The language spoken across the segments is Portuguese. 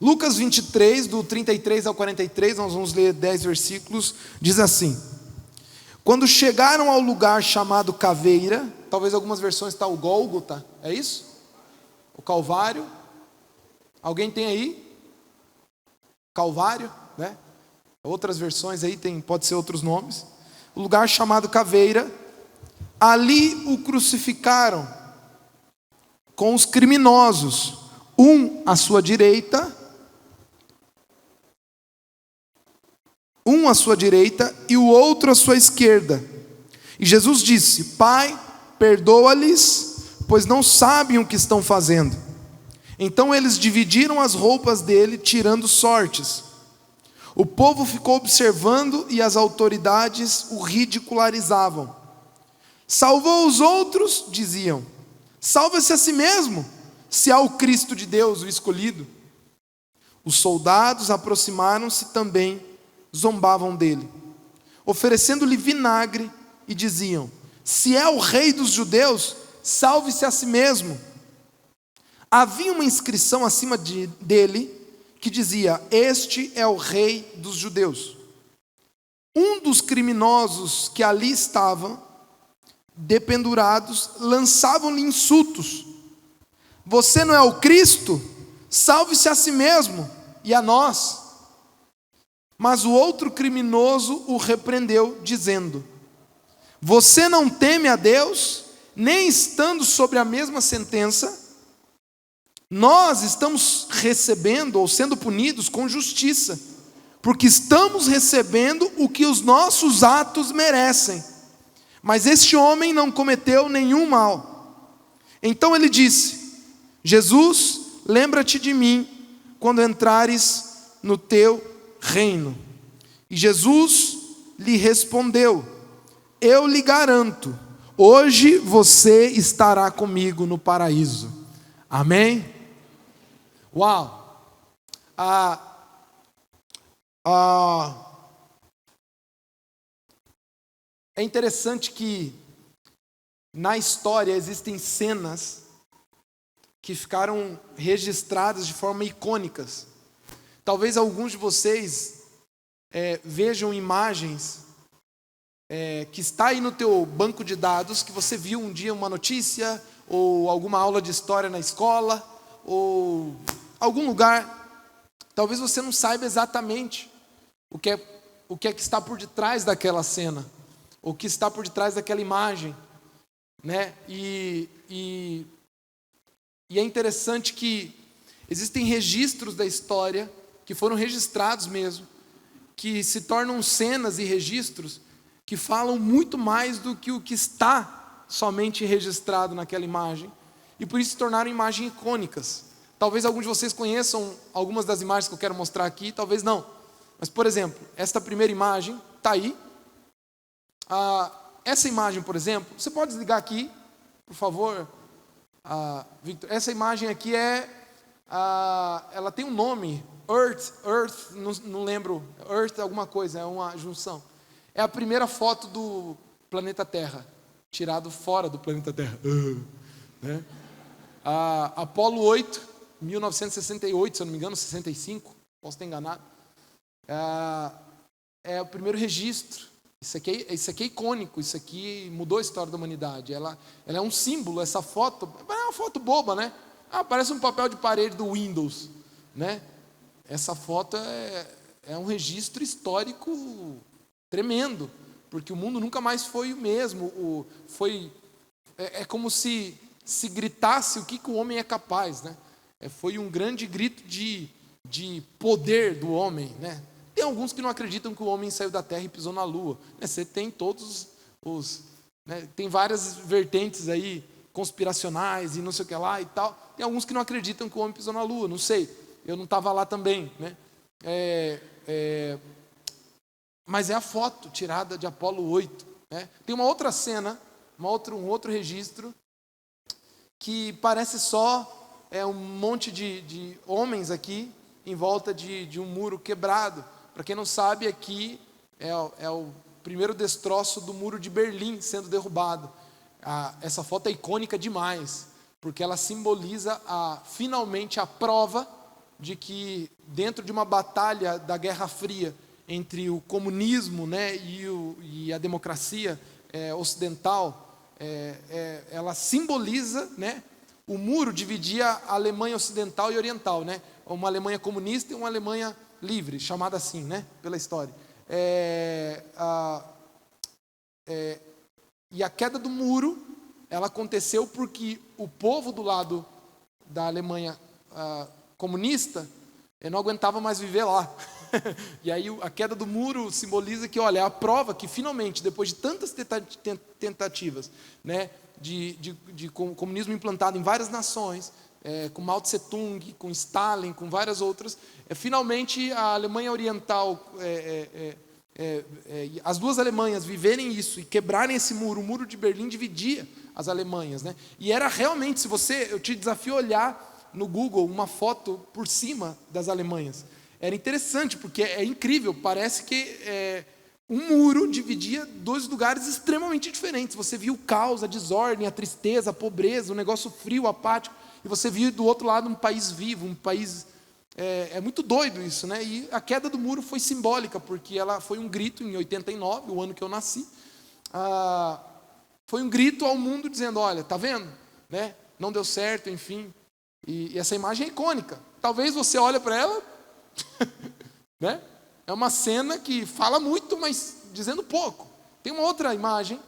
Lucas 23, do 33 ao 43, nós vamos ler 10 versículos, diz assim: quando chegaram ao lugar chamado Caveira, talvez algumas versões está o Gólgota, é isso? O Calvário. Alguém tem aí? Calvário, né? Outras versões aí pode ser outros nomes. O lugar chamado Caveira, ali o crucificaram com os criminosos, um à sua direita e o outro à sua esquerda. E Jesus disse: Pai, perdoa-lhes, pois não sabem o que estão fazendo. Então eles dividiram as roupas dele, tirando sortes. O povo ficou observando e as autoridades o ridicularizavam. Salvou os outros, diziam. Salva-se a si mesmo, se há o Cristo de Deus, o escolhido. Os soldados aproximaram-se também, zombavam dele, oferecendo-lhe vinagre, e diziam: se é o rei dos judeus, salve-se a si mesmo. Havia uma inscrição acima dele que dizia: este é o rei dos judeus. Um dos criminosos que ali estavam, dependurados, lançavam-lhe insultos: você não é o Cristo? Salve-se a si mesmo e a nós. Mas o outro criminoso o repreendeu, dizendo: você não teme a Deus, nem estando sobre a mesma sentença? Nós estamos recebendo ou sendo punidos com justiça, porque estamos recebendo o que os nossos atos merecem. Mas este homem não cometeu nenhum mal. Então ele disse: Jesus, lembra-te de mim quando entrares no teu reino. E Jesus lhe respondeu: eu lhe garanto, hoje você estará comigo no paraíso. Amém? Uau! É interessante que na história existem cenas que ficaram registradas de forma icônicas. Talvez alguns de vocês vejam imagens que está aí no teu banco de dados, que você viu um dia uma notícia, ou alguma aula de história na escola, ou algum lugar. Talvez você não saiba exatamente o que é que está por detrás daquela cena, o que está por detrás daquela imagem, né? E é interessante que existem registros da história que foram registrados mesmo, que se tornam cenas e registros que falam muito mais do que o que está somente registrado naquela imagem, e por isso se tornaram imagens icônicas. Talvez alguns de vocês conheçam algumas das imagens que eu quero mostrar aqui, talvez não. Mas, por exemplo, esta primeira imagem está aí. Essa imagem, por exemplo, você pode desligar aqui, por favor, Victor. Essa imagem aqui ela tem um nome, Earth, não lembro, Earth alguma coisa, é uma junção. É a primeira foto do planeta Terra, tirado fora do planeta Terra. Né? Apolo 8, 1968, se eu não me engano, 65, posso estar enganado. É o primeiro registro. Isso aqui é icônico, isso aqui mudou a história da humanidade. Ela é um símbolo, essa foto, é uma foto boba, né? Parece um papel de parede do Windows, né? Essa foto é um registro histórico tremendo, porque o mundo nunca mais foi o mesmo. É como se gritasse o que o homem é capaz, né? Foi um grande grito de poder do homem, né? Tem alguns que não acreditam que o homem saiu da terra e pisou na lua. Você tem todos né? Tem várias vertentes aí, conspiracionais e não sei o que lá e tal. Tem alguns que não acreditam que o homem pisou na lua, não sei. Eu não estava lá também, né? Mas é a foto tirada de Apolo 8. Né? Tem uma outra cena, um outro registro, que parece só um monte de homens aqui em volta de um muro quebrado. Para quem não sabe, aqui é o primeiro destroço do muro de Berlim sendo derrubado. Essa foto é icônica demais, porque ela simboliza finalmente a prova de que dentro de uma batalha da Guerra Fria entre o comunismo, né, e a democracia ocidental, ela simboliza, né, o muro dividia a Alemanha Ocidental e Oriental, né, uma Alemanha comunista e uma Alemanha livre, chamada assim, né, pela história. E a queda do muro, ela aconteceu porque o povo do lado da Alemanha comunista não aguentava mais viver lá. E aí a queda do muro simboliza que, olha, é a prova que finalmente, depois de tantas tentativas, né, de comunismo implantado em várias nações, com Mao Tse Tung, com Stalin, com várias outras, finalmente a Alemanha Oriental, as duas Alemanhas viverem isso e quebrarem esse muro. O muro de Berlim dividia as Alemanhas, né? E era realmente, eu te desafio a olhar no Google uma foto por cima das Alemanhas. Era interessante, porque é incrível, parece que um muro dividia dois lugares extremamente diferentes. Você via o caos, a desordem, a tristeza, a pobreza, o negócio frio, apático, e você via do outro lado um país vivo, um país... É muito doido isso, né? E a queda do muro foi simbólica, porque ela foi um grito em 89, o ano que eu nasci. Foi um grito ao mundo dizendo, olha, tá vendo? Né? Não deu certo, enfim. E essa imagem é icônica. Talvez você olhe para ela, né? É uma cena que fala muito, mas dizendo pouco. Tem uma outra imagem,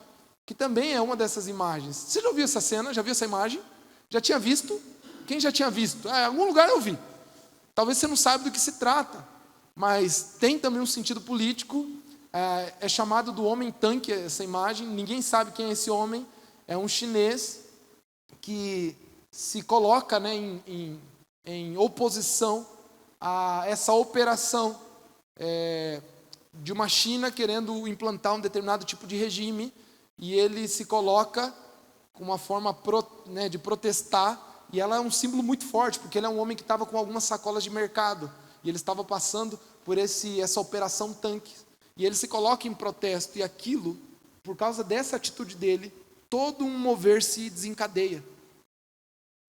que também é uma dessas imagens. Você já ouviu essa cena? Já viu essa imagem? Já tinha visto? Quem já tinha visto? Em algum lugar eu vi. Talvez você não saiba do que se trata, mas tem também um sentido político. É chamado do homem-tanque essa imagem. Ninguém sabe quem é esse homem. É um chinês que se coloca, né, em oposição a essa operação de uma China querendo implantar um determinado tipo de regime, e ele se coloca com uma forma de protestar. E ela é um símbolo muito forte, porque ele é um homem que estava com algumas sacolas de mercado, e ele estava passando por essa operação tanque, e ele se coloca em protesto, e aquilo, por causa dessa atitude dele, todo um mover se desencadeia.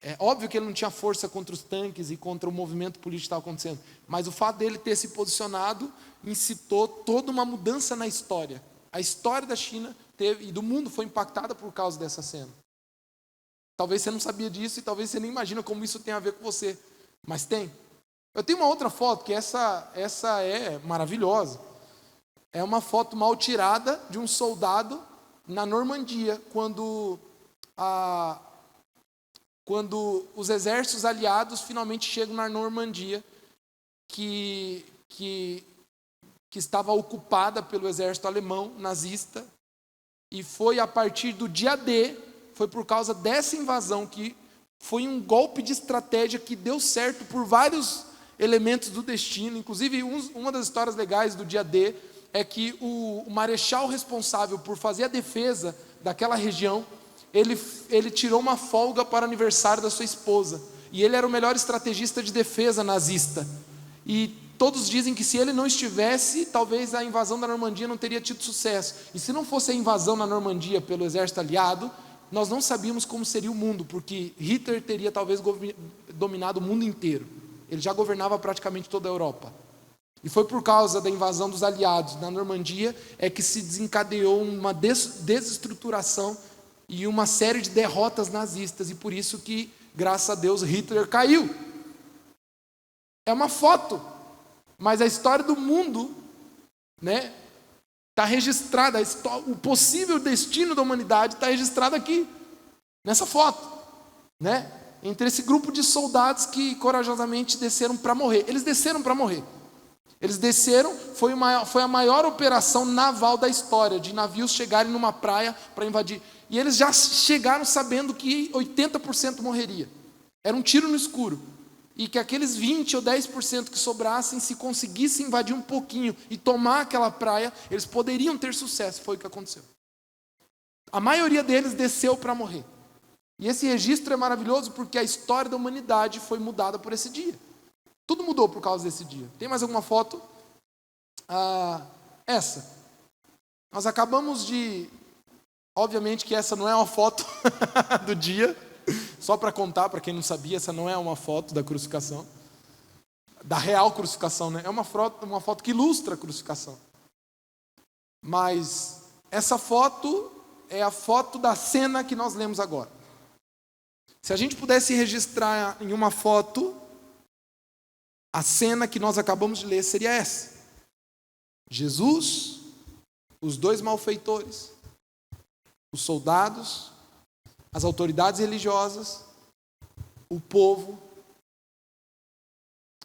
É óbvio que ele não tinha força contra os tanques e contra o movimento político que estava acontecendo, mas o fato dele ter se posicionado incitou toda uma mudança na história. A história da China e do mundo foi impactada por causa dessa cena. Talvez você não sabia disso e talvez você nem imagina como isso tem a ver com você. Mas tem. Eu tenho uma outra foto, que essa é maravilhosa. É uma foto mal tirada de um soldado na Normandia, quando os exércitos aliados finalmente chegam na Normandia, que estava ocupada pelo exército alemão nazista. E foi a partir do dia D, foi por causa dessa invasão, que foi um golpe de estratégia que deu certo por vários elementos do destino. Inclusive, uma das histórias legais do dia D é que o marechal responsável por fazer a defesa daquela região, ele tirou uma folga para o aniversário da sua esposa. E ele era o melhor estrategista de defesa nazista. E todos dizem que se ele não estivesse, talvez a invasão da Normandia não teria tido sucesso. E se não fosse a invasão na Normandia pelo exército aliado, nós não sabíamos como seria o mundo, porque Hitler teria talvez dominado o mundo inteiro. Ele já governava praticamente toda a Europa. E foi por causa da invasão dos aliados na Normandia que se desencadeou uma desestruturação e uma série de derrotas nazistas. E por isso que, graças a Deus, Hitler caiu. É uma foto, mas a história do mundo, né, está registrada, o possível destino da humanidade está registrado aqui, nessa foto, né? Entre esse grupo de soldados que corajosamente desceram para morrer. Eles desceram para morrer. Eles desceram, foi a maior operação naval da história, de navios chegarem numa praia para invadir. E eles já chegaram sabendo que 80% morreria. Era um tiro no escuro. E que aqueles 20 ou 10% que sobrassem, se conseguissem invadir um pouquinho e tomar aquela praia, eles poderiam ter sucesso. Foi o que aconteceu. A maioria deles desceu para morrer. E esse registro é maravilhoso porque a história da humanidade foi mudada por esse dia. Tudo mudou por causa desse dia. Tem mais alguma foto? Essa. Nós acabamos de... Obviamente que essa não é uma foto do dia. Só para contar, para quem não sabia, essa não é uma foto da crucificação. da real crucificação, né? É uma foto que ilustra a crucificação. Mas essa foto é a foto da cena que nós lemos agora. Se a gente pudesse registrar em uma foto, a cena que nós acabamos de ler seria essa: Jesus, os dois malfeitores, os soldados, as autoridades religiosas, o povo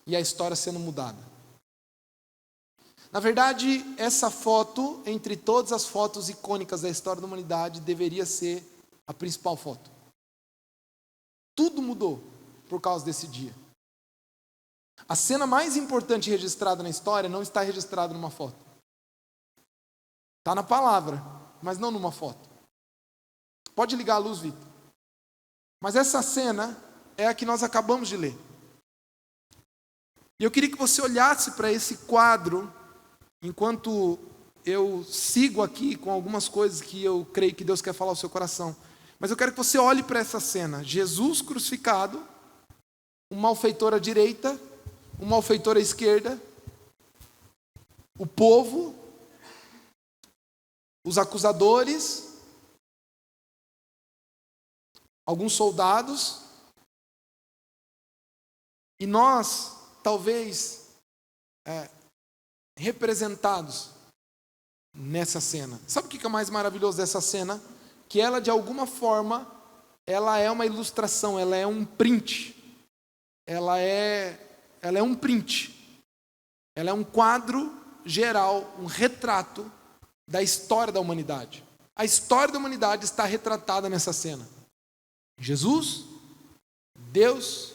e a história sendo mudada. Na verdade, essa foto, entre todas as fotos icônicas da história da humanidade, deveria ser a principal foto. Tudo mudou por causa desse dia. A cena mais importante registrada na história não está registrada numa foto. Está na palavra, mas não numa foto. Pode ligar a luz, Vitor. Mas essa cena é a que nós acabamos de ler. E eu queria que você olhasse para esse quadro, enquanto eu sigo aqui com algumas coisas que eu creio que Deus quer falar ao seu coração. Mas eu quero que você olhe para essa cena. Jesus crucificado, um malfeitor à direita, um malfeitor à esquerda, o povo, os acusadores, alguns soldados, e nós, talvez, representados nessa cena. Sabe o que é o mais maravilhoso dessa cena? Que ela, de alguma forma, ela é uma ilustração, ela é um print. Ela é um print. Ela é um quadro geral, um retrato da história da humanidade. A história da humanidade está retratada nessa cena. Jesus, Deus,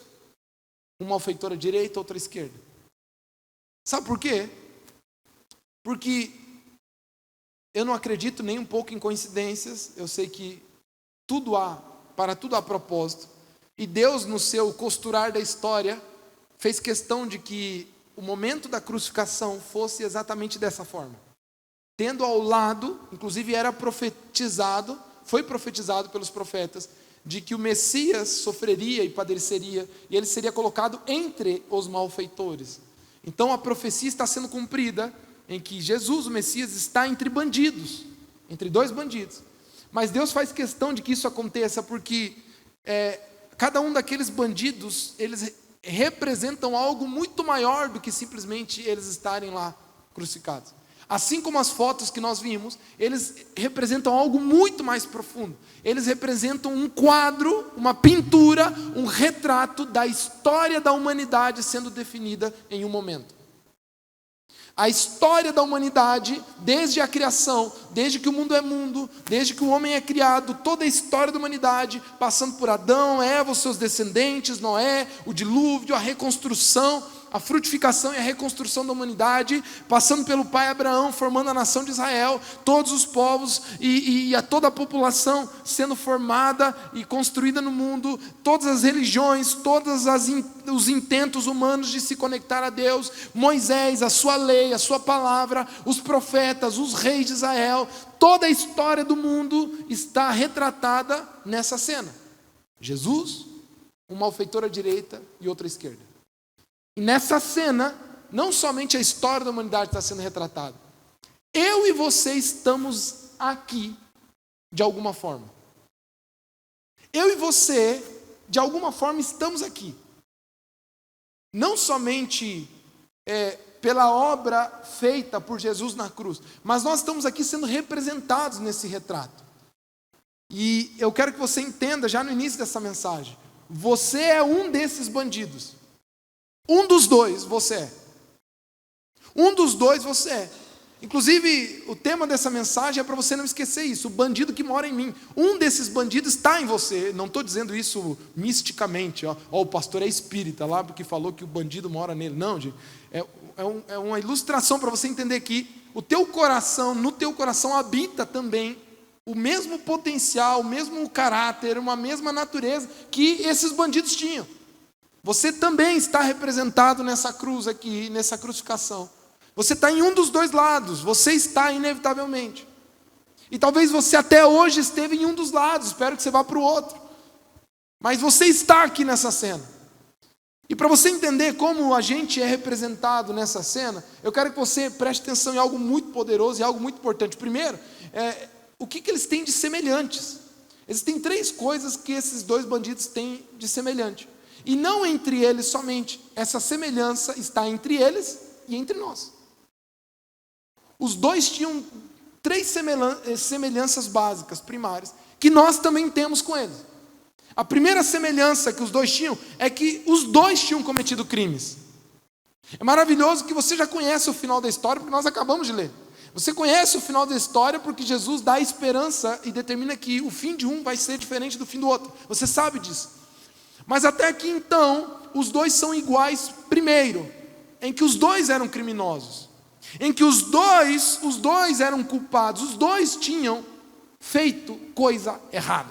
um malfeitor à direita, outro à esquerda. Sabe por quê? Porque eu não acredito nem um pouco em coincidências. Eu sei que para tudo há propósito. E Deus, no seu costurar da história, fez questão de que o momento da crucificação fosse exatamente dessa forma. Tendo ao lado, inclusive foi profetizado pelos profetas, de que o Messias sofreria e padeceria, e ele seria colocado entre os malfeitores. Então a profecia está sendo cumprida, em que Jesus, o Messias, está entre bandidos, entre dois bandidos. Mas Deus faz questão de que isso aconteça, porque cada um daqueles bandidos, eles representam algo muito maior do que simplesmente eles estarem lá crucificados. Assim como as fotos que nós vimos, eles representam algo muito mais profundo. Eles representam um quadro, uma pintura, um retrato da história da humanidade sendo definida em um momento. A história da humanidade, desde a criação, desde que o mundo é mundo, desde que o homem é criado, toda a história da humanidade, passando por Adão, Eva, os seus descendentes, Noé, o dilúvio, a reconstrução, a frutificação e a reconstrução da humanidade, passando pelo pai Abraão, formando a nação de Israel, todos os povos e toda a população sendo formada e construída no mundo, todas as religiões, todos os intentos humanos de se conectar a Deus, Moisés, a sua lei, a sua palavra, os profetas, os reis de Israel, toda a história do mundo está retratada nessa cena. Jesus, um malfeitor à direita e outro à esquerda. E nessa cena, não somente a história da humanidade está sendo retratada. Eu e você estamos aqui, de alguma forma. Eu e você, de alguma forma, estamos aqui. Não somente pela obra feita por Jesus na cruz, mas nós estamos aqui sendo representados nesse retrato. E eu quero que você entenda, já no início dessa mensagem, você é um desses bandidos. Um dos dois você é. Um dos dois você é. Inclusive, o tema dessa mensagem é para você não esquecer isso. O bandido que mora em mim. Um desses bandidos está em você. Não estou dizendo isso misticamente. O pastor é espírita lá porque falou que o bandido mora nele. Não, gente. É uma ilustração para você entender que no teu coração habita também o mesmo potencial, o mesmo caráter, uma mesma natureza que esses bandidos tinham. Você também está representado nessa cruz aqui, nessa crucificação. Você está em um dos dois lados, você está inevitavelmente. E talvez você até hoje esteve em um dos lados, espero que você vá para o outro. Mas você está aqui nessa cena. E para você entender como a gente é representado nessa cena, eu quero que você preste atenção em algo muito poderoso e algo muito importante. Primeiro, o que eles têm de semelhantes? Existem 3 coisas que esses 2 bandidos têm de semelhante. E não entre eles somente. Essa semelhança está entre eles e entre nós. Os 2 tinham 3 semelhanças básicas, primárias, que nós também temos com eles. A primeira semelhança que os 2 tinham é que os 2 tinham cometido crimes. É maravilhoso que você já conhece o final da história, porque nós acabamos de ler. Você conhece o final da história porque Jesus dá esperança e determina que o fim de um vai ser diferente do fim do outro. Você sabe disso. Mas até aqui então, os 2 são iguais, primeiro, em que os 2 eram criminosos. Em que os dois eram culpados, os 2 tinham feito coisa errada.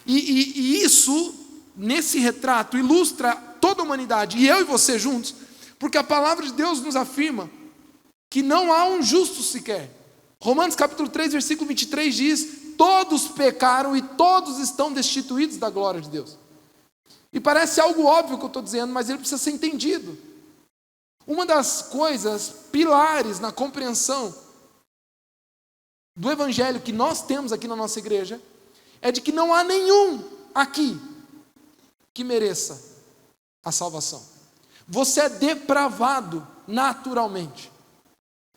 E isso, nesse retrato, ilustra toda a humanidade, e eu e você juntos, porque a palavra de Deus nos afirma que não há um justo sequer. Romanos capítulo 3, versículo 23 diz: todos pecaram e todos estão destituídos da glória de Deus. E parece algo óbvio que eu estou dizendo, mas ele precisa ser entendido. Uma das coisas, pilares na compreensão do evangelho que nós temos aqui na nossa igreja, é de que não há nenhum aqui que mereça a salvação. Você é depravado naturalmente.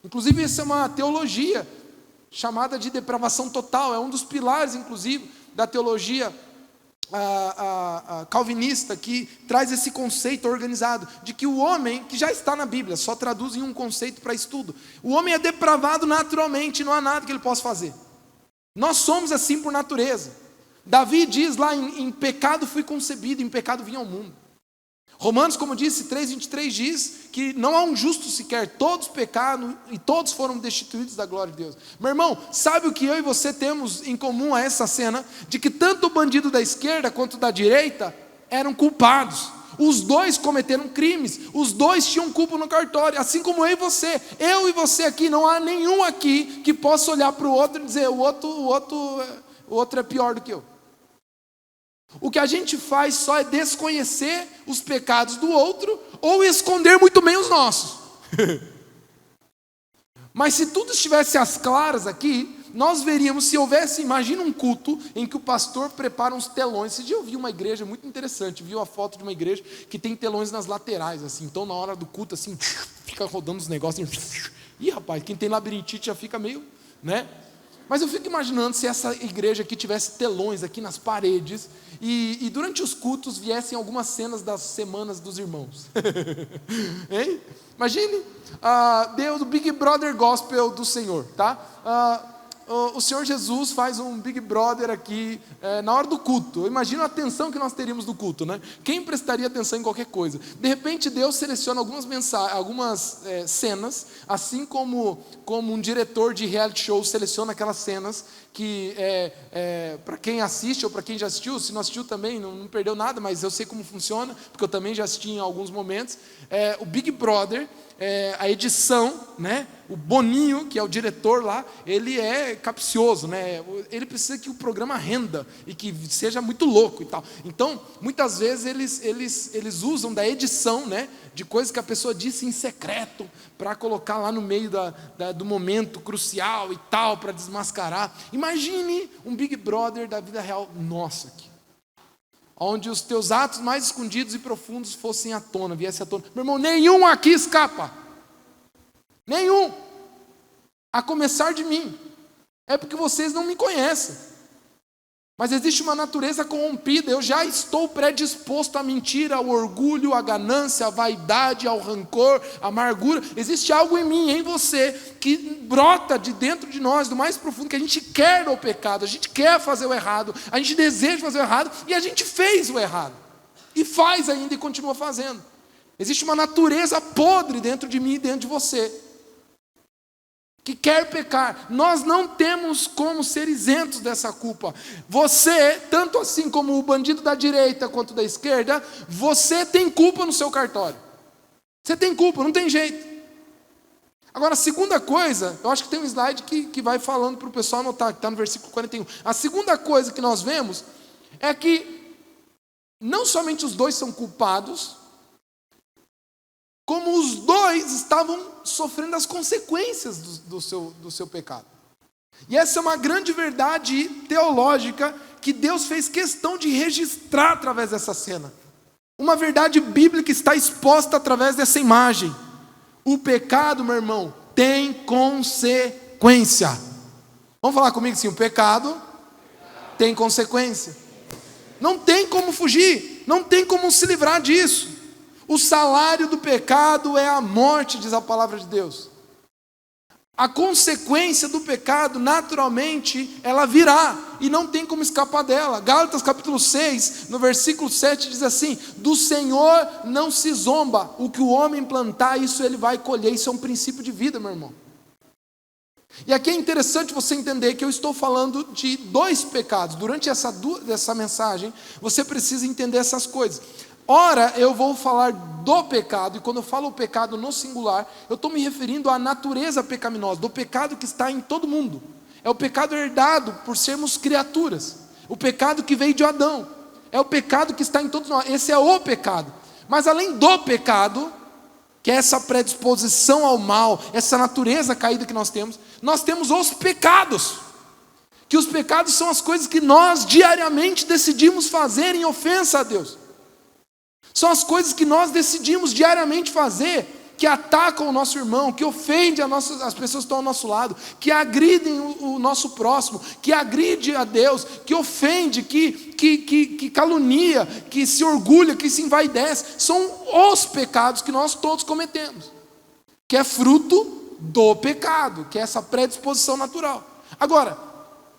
Inclusive, isso é uma teologia chamada de depravação total. É um dos pilares, inclusive, da teologia calvinista, que traz esse conceito organizado, de que o homem, que já está na Bíblia, só traduz em um conceito para estudo. O homem é depravado naturalmente, não há nada que ele possa fazer. Nós somos assim por natureza. Davi diz lá, em pecado fui concebido, em pecado vim ao mundo. Romanos, como disse, 3,23 diz que não há um justo sequer, todos pecaram e todos foram destituídos da glória de Deus. Meu irmão, sabe o que eu e você temos em comum a essa cena? De que tanto o bandido da esquerda quanto da direita eram culpados. Os 2 cometeram crimes, os 2 tinham culpa no cartório, assim como eu e você aqui, não há nenhum aqui que possa olhar para o outro e dizer, o outro é pior do que eu. O que a gente faz só é desconhecer os pecados do outro ou esconder muito bem os nossos. Mas se tudo estivesse às claras aqui, nós veríamos, se houvesse, imagina um culto em que o pastor prepara uns telões. Esse dia eu vi uma igreja muito interessante, viu a foto de uma igreja que tem telões nas laterais, assim, então na hora do culto, assim, fica rodando os negócios, assim. Ih, rapaz, quem tem labirintite já fica meio, né? Mas eu fico imaginando se essa igreja aqui tivesse telões aqui nas paredes e durante os cultos viessem algumas cenas das semanas dos irmãos. Hein? Imagine Deus, o Big Brother Gospel do Senhor, tá? O Senhor Jesus faz um Big Brother aqui na hora do culto. Imagina a atenção que nós teríamos no culto, né? Quem prestaria atenção em qualquer coisa? De repente Deus seleciona algumas cenas, assim como um diretor de reality show seleciona aquelas cenas que para quem assiste ou para quem já assistiu, se não assistiu também não perdeu nada, mas eu sei como funciona, porque eu também já assisti em alguns momentos. O Big Brother, a edição, né? O Boninho, que é o diretor lá, ele é capcioso, né? Ele precisa que o programa renda e que seja muito louco e tal. Então, muitas vezes eles usam da edição, né? De coisas que a pessoa disse em secreto para colocar lá no meio do momento crucial e tal, para desmascarar. Imagine um Big Brother da vida real nossa aqui, onde os teus atos mais escondidos e profundos fossem à tona, viessem à tona. Meu irmão, nenhum aqui escapa. Nenhum. A começar de mim. É porque vocês não me conhecem. Mas existe uma natureza corrompida. Eu já estou predisposto à mentira, ao orgulho, à ganância, à vaidade, ao rancor, à amargura. Existe algo em mim, em você, que brota de dentro de nós, do mais profundo, que a gente quer o pecado, a gente quer fazer o errado, a gente deseja fazer o errado, e a gente fez o errado. E faz ainda e continua fazendo. Existe uma natureza podre dentro de mim e dentro de você, que quer pecar. Nós não temos como ser isentos dessa culpa. Você, tanto assim como o bandido da direita quanto da esquerda, você tem culpa no seu cartório. Você tem culpa, não tem jeito. Agora, a segunda coisa, eu acho que tem um slide que vai falando para o pessoal anotar, que está no versículo 41. A segunda coisa que nós vemos é que não somente os 2 são culpados, como os dois estavam sofrendo as consequências do seu pecado. E essa é uma grande verdade teológica que Deus fez questão de registrar através dessa cena. Uma verdade bíblica está exposta através dessa imagem. O pecado, meu irmão, tem consequência. Vamos falar comigo assim: o pecado tem consequência. Não tem como fugir, não tem como se livrar disso. O salário do pecado é a morte, diz a palavra de Deus. A consequência do pecado, naturalmente, ela virá, e não tem como escapar dela. Gálatas capítulo 6, no versículo 7, diz assim: do Senhor não se zomba, o que o homem plantar, isso ele vai colher. Isso é um princípio de vida, meu irmão. E aqui é interessante você entender que eu estou falando de dois pecados. Durante essa mensagem, você precisa entender essas coisas. Ora, eu vou falar do pecado, e quando eu falo o pecado no singular, eu estou me referindo à natureza pecaminosa, do pecado que está em todo mundo. É o pecado herdado por sermos criaturas, o pecado que veio de Adão, é o pecado que está em todos nós, esse é o pecado. Mas além do pecado, que é essa predisposição ao mal, essa natureza caída que nós temos os pecados, que os pecados são as coisas que nós diariamente decidimos fazer em ofensa a Deus. São as coisas que nós decidimos diariamente fazer, que atacam o nosso irmão, que ofendem as pessoas que estão ao nosso lado, que agridem o nosso próximo, que agride a Deus, que ofende, que calunia, que se orgulha, que se envaidece. São os pecados que nós todos cometemos, que é fruto do pecado, que é essa predisposição natural. Agora,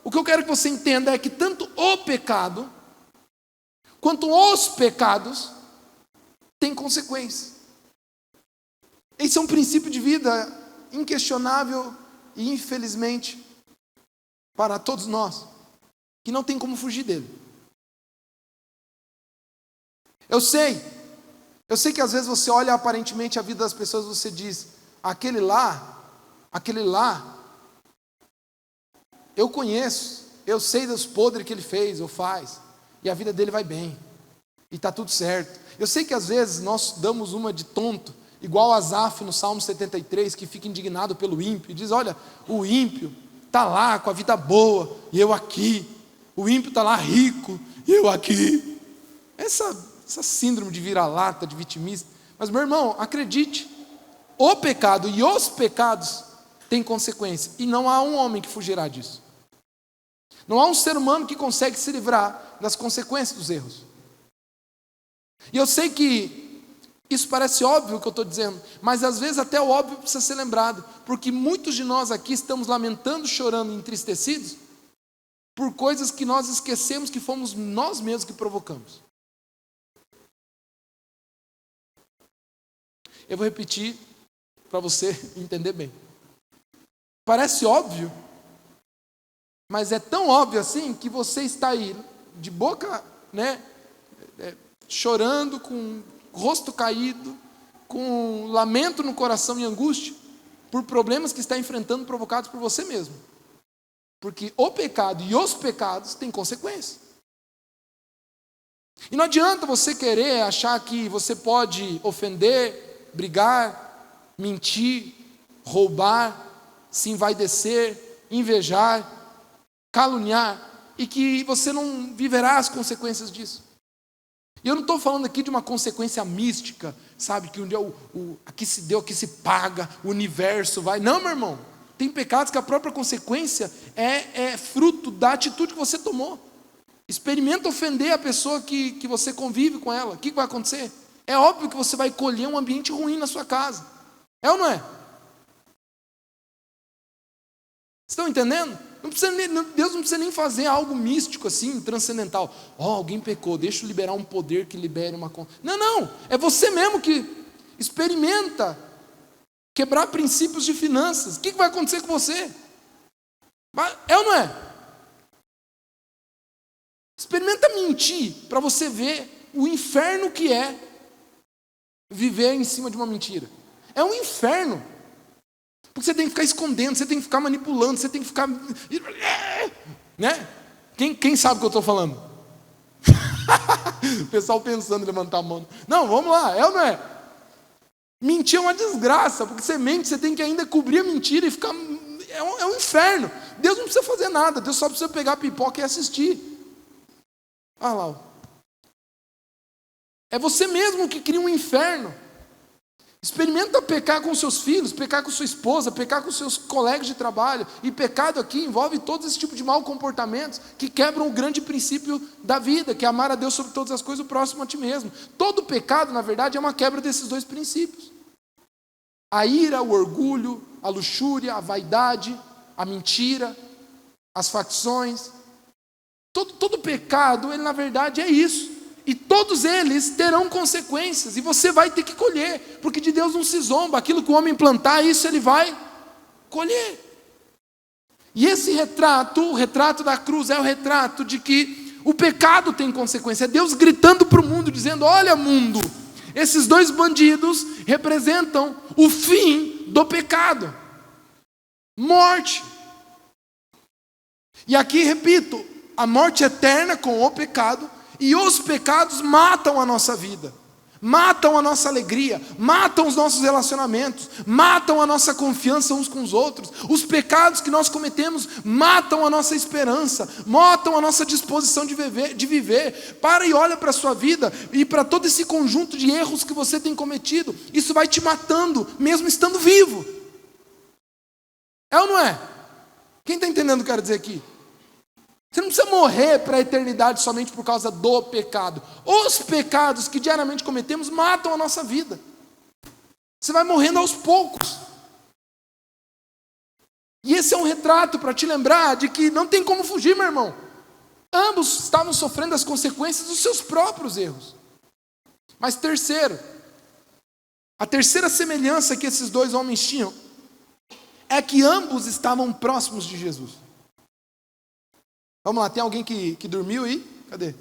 o que eu quero que você entenda é que tanto o pecado, quanto os pecados, tem consequência. Esse é um princípio de vida inquestionável e, infelizmente, para todos nós, que não tem como fugir dele. Eu sei que às vezes você olha aparentemente a vida das pessoas e você diz: aquele lá, eu conheço, eu sei dos podres que ele fez ou faz, e a vida dele vai bem, e está tudo certo. Eu sei que às vezes nós damos uma de tonto, igual Asaf no Salmo 73, que fica indignado pelo ímpio, e diz: olha, o ímpio está lá com a vida boa, e eu aqui. O ímpio está lá rico, e eu aqui. Essa síndrome de vira-lata, de vitimista. Mas, meu irmão, acredite, o pecado e os pecados têm consequência, e não há um homem que fugirá disso. Não há um ser humano que consegue se livrar das consequências dos erros. E eu sei que isso parece óbvio o que eu estou dizendo, mas às vezes até o óbvio precisa ser lembrado, porque muitos de nós aqui estamos lamentando, chorando, entristecidos, por coisas que nós esquecemos que fomos nós mesmos que provocamos. Eu vou repetir para você entender bem. Parece óbvio, mas é tão óbvio assim que você está aí de boca, chorando, com o rosto caído, com lamento no coração e angústia, por problemas que está enfrentando provocados por você mesmo. Porque o pecado e os pecados têm consequências. E não adianta você querer achar que você pode ofender, brigar, mentir, roubar, se envaidecer, invejar, caluniar, e que você não viverá as consequências disso. E eu não estou falando aqui de uma consequência mística, sabe, que um dia aqui se deu, aqui se paga, o universo vai. Não, meu irmão, tem pecados que a própria consequência é fruto da atitude que você tomou. Experimenta ofender a pessoa que você convive com ela. O que vai acontecer? É óbvio que você vai colher um ambiente ruim na sua casa. É ou não é? Estão entendendo? Deus não precisa nem fazer algo místico assim, transcendental. Alguém pecou, deixa eu liberar um poder que libere uma... Não, é você mesmo que experimenta quebrar princípios de finanças. O que vai acontecer com você? É ou não é? Experimenta mentir para você ver o inferno que é viver em cima de uma mentira. É um inferno. Porque você tem que ficar escondendo, você tem que ficar manipulando, você tem que ficar... Né? Quem sabe o que eu estou falando? O pessoal pensando em levantar a mão. Não, vamos lá, é ou não é? Mentir é uma desgraça, porque você mente, você tem que ainda cobrir a mentira e ficar... É um inferno. Deus não precisa fazer nada, Deus só precisa pegar a pipoca e assistir. Olha lá. É você mesmo que cria um inferno. Experimenta pecar com seus filhos, pecar com sua esposa, pecar com seus colegas de trabalho. E pecado aqui envolve todo esse tipo de maus comportamentos que quebram o grande princípio da vida, que é amar a Deus sobre todas as coisas, o próximo a ti mesmo. Todo pecado, na verdade, é uma quebra desses dois princípios. A ira, o orgulho, a luxúria, a vaidade, a mentira, as facções. Todo pecado, ele na verdade é isso. E todos eles terão consequências, e você vai ter que colher, porque de Deus não se zomba. Aquilo que o homem plantar, isso ele vai colher. E esse retrato, o retrato da cruz, é o retrato de que o pecado tem consequência. É Deus gritando para o mundo, dizendo: olha mundo, esses dois bandidos representam o fim do pecado, morte. E aqui repito, a morte eterna com o pecado. E os pecados matam a nossa vida, matam a nossa alegria, matam os nossos relacionamentos, matam a nossa confiança uns com os outros. Os pecados que nós cometemos matam a nossa esperança, matam a nossa disposição de viver. Para e olha para a sua vida e para todo esse conjunto de erros que você tem cometido. Isso vai te matando, mesmo estando vivo. É ou não é? Quem está entendendo o que eu quero dizer aqui? Você não precisa morrer para a eternidade somente por causa do pecado. Os pecados que diariamente cometemos matam a nossa vida. Você vai morrendo aos poucos. E esse é um retrato para te lembrar de que não tem como fugir, meu irmão. Ambos estavam sofrendo as consequências dos seus próprios erros. Mas terceiro, a terceira semelhança que esses dois homens tinham é que ambos estavam próximos de Jesus. Vamos lá, tem alguém que dormiu aí? Cadê?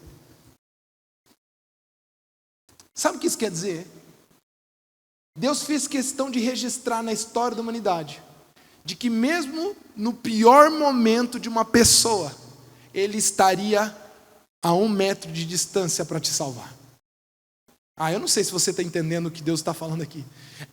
Sabe o que isso quer dizer? Deus fez questão de registrar na história da humanidade de que mesmo no pior momento de uma pessoa, Ele estaria a 1 metro de distância para te salvar. Eu não sei se você está entendendo o que Deus está falando aqui.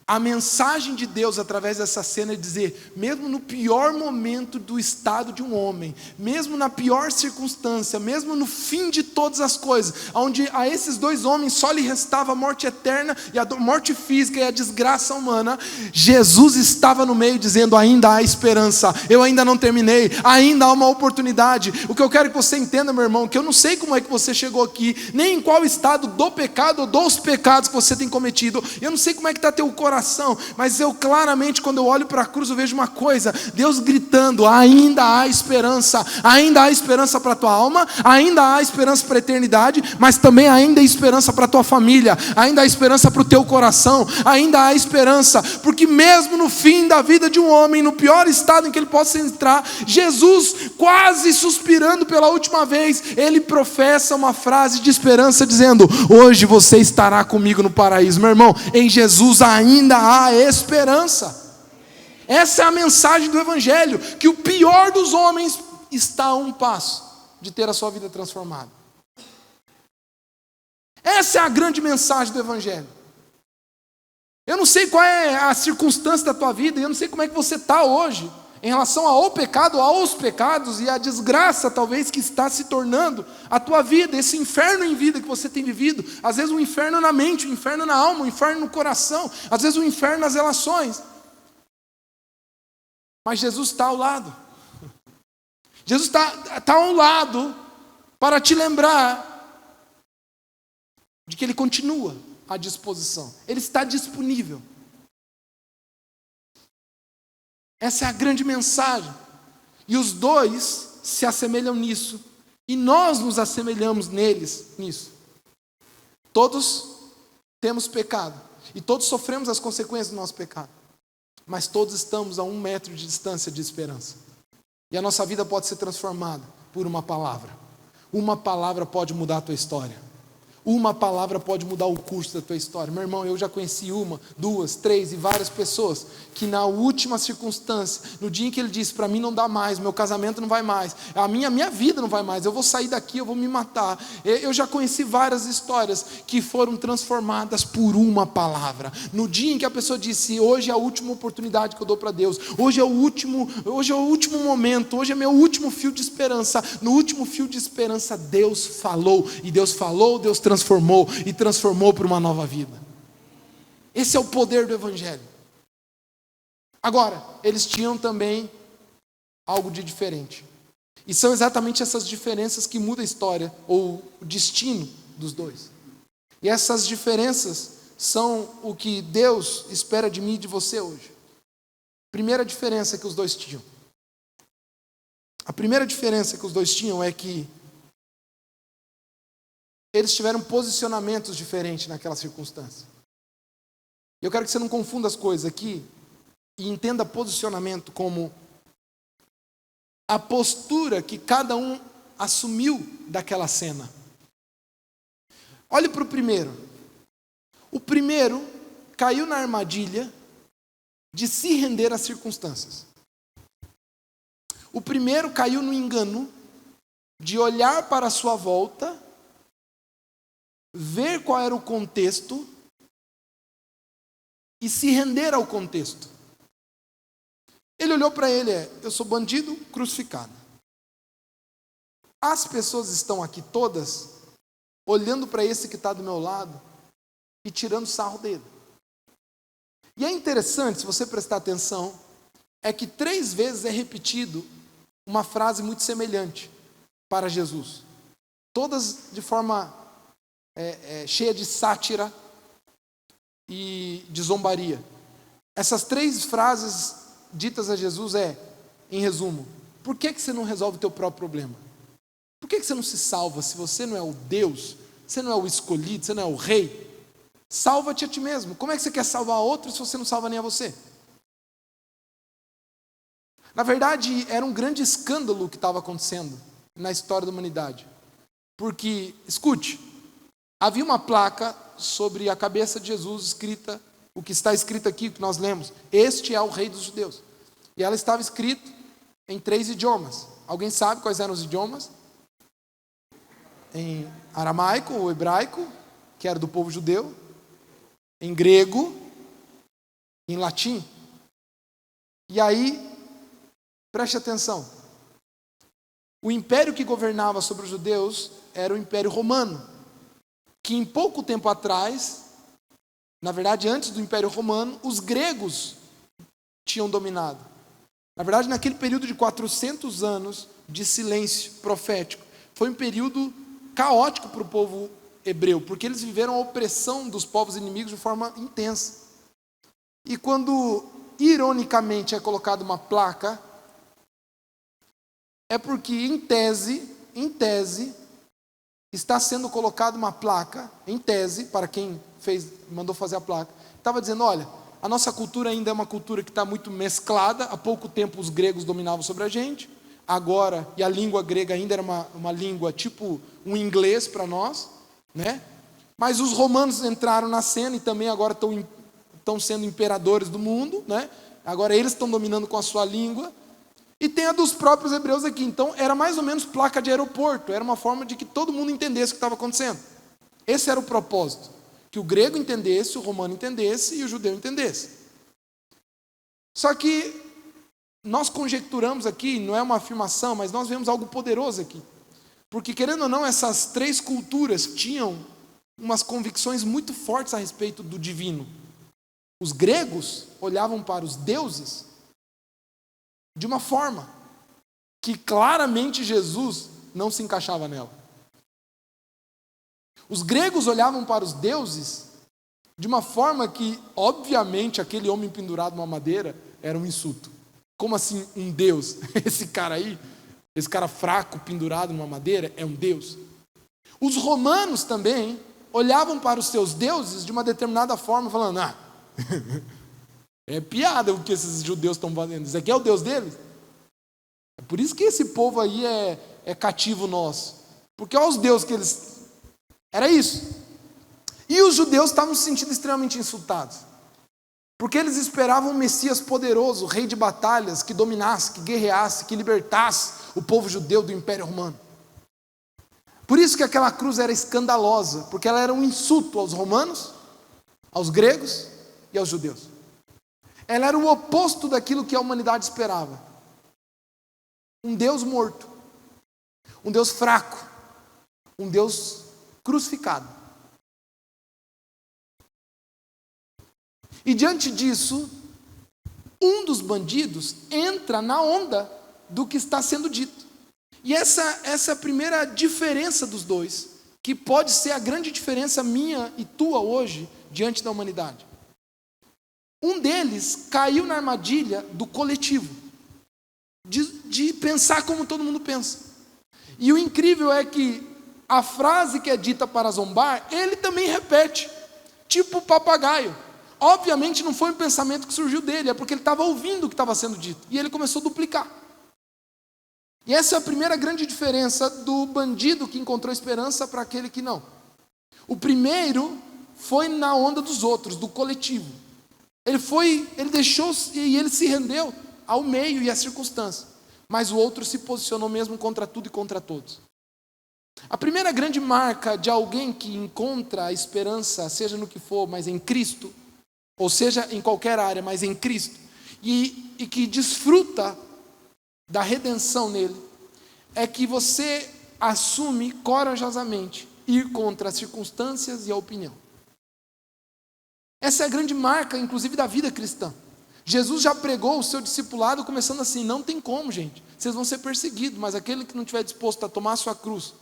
A mensagem de Deus através dessa cena é dizer, mesmo no pior momento do estado de um homem, mesmo na pior circunstância, mesmo no fim de todas as coisas, onde a esses dois homens só lhe restava a morte eterna e a morte física e a desgraça humana, Jesus estava no meio dizendo: ainda há esperança, eu ainda não terminei, ainda há uma oportunidade. O que eu quero que você entenda, meu irmão, que eu não sei como é que você chegou aqui, nem em qual estado do pecado ou dos pecados que você tem cometido, eu não sei como é que está teu coração, mas eu claramente, quando eu olho para a cruz, eu vejo uma coisa: Deus gritando: ainda há esperança para a tua alma, ainda há esperança para a eternidade, mas também ainda há esperança para a tua família, ainda há esperança para o teu coração, ainda há esperança, porque mesmo no fim da vida de um homem, no pior estado em que ele possa entrar, Jesus, quase suspirando pela última vez, ele professa uma frase de esperança dizendo: hoje você estará comigo no paraíso. Meu irmão, em Jesus ainda há esperança. Essa é a mensagem do Evangelho, que o pior dos homens está a um passo de ter a sua vida transformada. Essa é a grande mensagem do Evangelho. Eu não sei qual é a circunstância da tua vida, eu não sei como é que você está hoje em relação ao pecado, aos pecados e à desgraça talvez que está se tornando a tua vida, esse inferno em vida que você tem vivido. Às vezes um inferno na mente, um inferno na alma, um inferno no coração, às vezes um inferno nas relações. Mas Jesus está ao lado. Jesus está ao lado para te lembrar de que Ele continua à disposição. Ele está disponível. Essa é a grande mensagem. E os dois se assemelham nisso. E nós nos assemelhamos nisso. Todos temos pecado. E todos sofremos as consequências do nosso pecado. Mas todos estamos a 1 metro de distância de esperança. E a nossa vida pode ser transformada por uma palavra. Uma palavra pode mudar a tua história. Uma palavra pode mudar o curso da tua história. Meu irmão, eu já conheci uma, duas, três e várias pessoas que na última circunstância, no dia em que ele disse, para mim não dá mais, meu casamento não vai mais, a minha vida não vai mais, eu vou sair daqui, eu vou me matar. Eu já conheci várias histórias que foram transformadas por uma palavra. No dia em que a pessoa disse, hoje é a última oportunidade que eu dou para Deus, hoje é o último momento, hoje é meu último fio de esperança. No último fio de esperança, Deus falou, e Deus falou, Deus transformou, e transformou para uma nova vida. Esse é o poder do Evangelho. Agora, eles tinham também algo de diferente, e são exatamente essas diferenças que mudam a história, ou o destino dos dois. E essas diferenças são o que Deus espera de mim e de você hoje. Primeira diferença que os dois tinham. A primeira diferença que os dois tinham é que eles tiveram posicionamentos diferentes naquela circunstância. Eu quero que você não confunda as coisas aqui e entenda posicionamento como a postura que cada um assumiu daquela cena. Olhe para o primeiro. O primeiro caiu na armadilha de se render às circunstâncias. O primeiro caiu no engano de olhar para a sua volta, ver qual era o contexto e se render ao contexto. Ele olhou para ele, eu sou bandido crucificado. As pessoas estão aqui todas olhando para esse que está do meu lado e tirando sarro dele. E é interessante, se você prestar atenção, é que 3 vezes é repetido uma frase muito semelhante para Jesus. Todas de forma cheia de sátira e de zombaria. Essas 3 frases ditas a Jesus em resumo, por que você não resolve o teu próprio problema? Por que você não se salva se você não é o Deus, você não é o escolhido, você não é o rei? Salva-te a ti mesmo. Como é que você quer salvar outros se você não salva nem a você? Na verdade, era um grande escândalo que estava acontecendo na história da humanidade. Porque, escute, havia uma placa sobre a cabeça de Jesus escrita, o que está escrito aqui, que nós lemos, este é o rei dos judeus. E ela estava escrita em 3 idiomas. Alguém sabe quais eram os idiomas? Em aramaico ou hebraico, que era do povo judeu, em grego, em latim. E aí, preste atenção, o império que governava sobre os judeus era o Império Romano, que em pouco tempo atrás, na verdade antes do Império Romano, os gregos tinham dominado. Na verdade, naquele período de 400 anos de silêncio profético, foi um período caótico para o povo hebreu, porque eles viveram a opressão dos povos inimigos de forma intensa. E quando, ironicamente, é colocada uma placa, é porque, em tese, está sendo colocada uma placa, em tese, para quem mandou fazer a placa, estava dizendo, olha, a nossa cultura ainda é uma cultura que está muito mesclada, há pouco tempo os gregos dominavam sobre a gente, agora, e a língua grega ainda era uma língua tipo um inglês para nós, né? Mas os romanos entraram na cena e também agora estão sendo imperadores do mundo, né? Agora eles estão dominando com a sua língua. E tem a dos próprios hebreus aqui. Então era mais ou menos placa de aeroporto. Era uma forma de que todo mundo entendesse o que estava acontecendo. Esse era o propósito. Que o grego entendesse, o romano entendesse e o judeu entendesse. Só que nós conjecturamos aqui, não é uma afirmação, mas nós vemos algo poderoso aqui. Porque, querendo ou não, essas 3 culturas tinham umas convicções muito fortes a respeito do divino. Os gregos olhavam para os deuses de uma forma que claramente Jesus não se encaixava nela. Os gregos olhavam para os deuses de uma forma que, obviamente, aquele homem pendurado numa madeira era um insulto. Como assim um deus? Esse cara aí, esse cara fraco pendurado numa madeira é um deus. Os romanos também olhavam para os seus deuses de uma determinada forma, falando, é piada o que esses judeus estão fazendo, isso aqui é o Deus deles? É por isso que esse povo aí é cativo nosso, porque olha os deuses que eles... Era isso. E os judeus estavam se sentindo extremamente insultados, porque eles esperavam um Messias poderoso, rei de batalhas, que dominasse, que guerreasse, que libertasse o povo judeu do Império Romano. Por isso que aquela cruz era escandalosa, porque ela era um insulto aos romanos, aos gregos e aos judeus. Ela era o oposto daquilo que a humanidade esperava. Um Deus morto, um Deus fraco, um Deus crucificado. E diante disso, um dos bandidos entra na onda do que está sendo dito. E essa é a primeira diferença dos dois, que pode ser a grande diferença minha e tua hoje, diante da humanidade. Um deles caiu na armadilha do coletivo, de pensar como todo mundo pensa. E o incrível é que a frase que é dita para zombar, ele também repete, tipo papagaio. Obviamente não foi um pensamento que surgiu dele, é porque ele estava ouvindo o que estava sendo dito, e ele começou a duplicar. E essa é a primeira grande diferença do bandido que encontrou esperança para aquele que não. O primeiro foi na onda dos outros, do coletivo. Ele deixou e ele se rendeu ao meio e à circunstância. Mas o outro se posicionou mesmo contra tudo e contra todos. A primeira grande marca de alguém que encontra a esperança, seja no que for, mas em Cristo, ou seja, em qualquer área, mas em Cristo, e que desfruta da redenção nele, é que você assume corajosamente ir contra as circunstâncias e a opinião. Essa é a grande marca, inclusive, da vida cristã. Jesus já pregou o seu discipulado começando assim: não tem como, gente, vocês vão ser perseguidos, mas aquele que não estiver disposto a tomar a sua cruz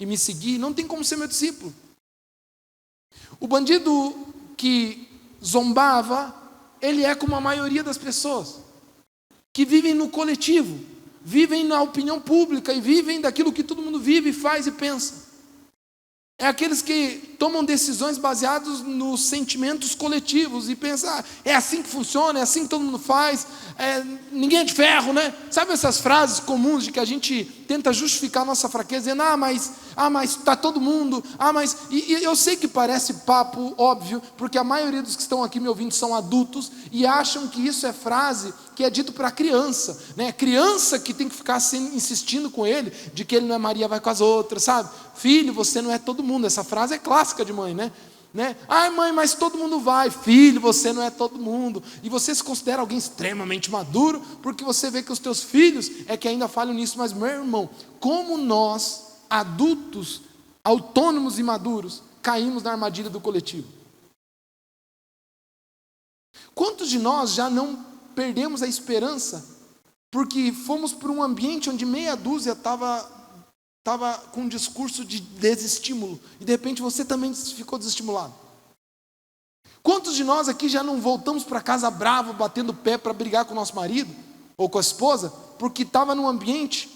e me seguir, não tem como ser meu discípulo. O bandido que zombava, ele é como a maioria das pessoas que vivem no coletivo, vivem na opinião pública e vivem daquilo que todo mundo vive, faz e pensa. É aqueles que tomam decisões baseadas nos sentimentos coletivos e pensam, é assim que funciona, é assim que todo mundo faz, ninguém é de ferro, né? Sabe essas frases comuns de que a gente tenta justificar a nossa fraqueza, dizendo, mas está todo mundo, E eu sei que parece papo óbvio, porque a maioria dos que estão aqui me ouvindo são adultos e acham que isso é frase que é dito para criança, né? Criança que tem que ficar insistindo com ele, de que ele não é Maria, vai com as outras, sabe? Filho, você não é todo mundo. Essa frase é clássica de mãe, né? Ai, mãe, mas todo mundo vai. Filho, você não é todo mundo. E você se considera alguém extremamente maduro, porque você vê que os teus filhos é que ainda falham nisso. Mas, meu irmão, como nós, adultos, autônomos e maduros, caímos na armadilha do coletivo? Quantos de nós já não perdemos a esperança porque fomos para um ambiente onde meia dúzia estava com um discurso de desestímulo, e de repente você também ficou desestimulado? Quantos de nós aqui já não voltamos para casa bravo, batendo pé para brigar com o nosso marido, ou com a esposa, porque estava num ambiente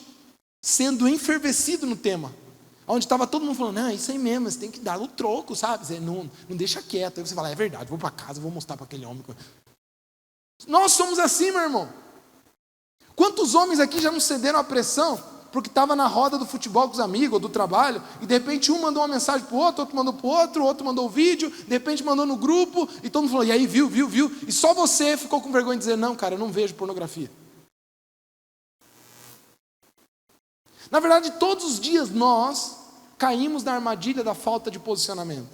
sendo enfervescido no tema, onde estava todo mundo falando, não, isso aí mesmo, você tem que dar o troco, sabe? Você não deixa quieto. Aí você fala, é verdade, vou para casa, vou mostrar para aquele homem. Nós somos assim, meu irmão. Quantos homens aqui já não cederam à pressão porque estava na roda do futebol com os amigos ou do trabalho, e de repente um mandou uma mensagem para o outro mandou para o outro mandou o vídeo, de repente mandou no grupo, e todo mundo falou, e aí, viu, e só você ficou com vergonha de dizer, não, cara, eu não vejo pornografia. Na verdade, todos os dias nós caímos na armadilha da falta de posicionamento.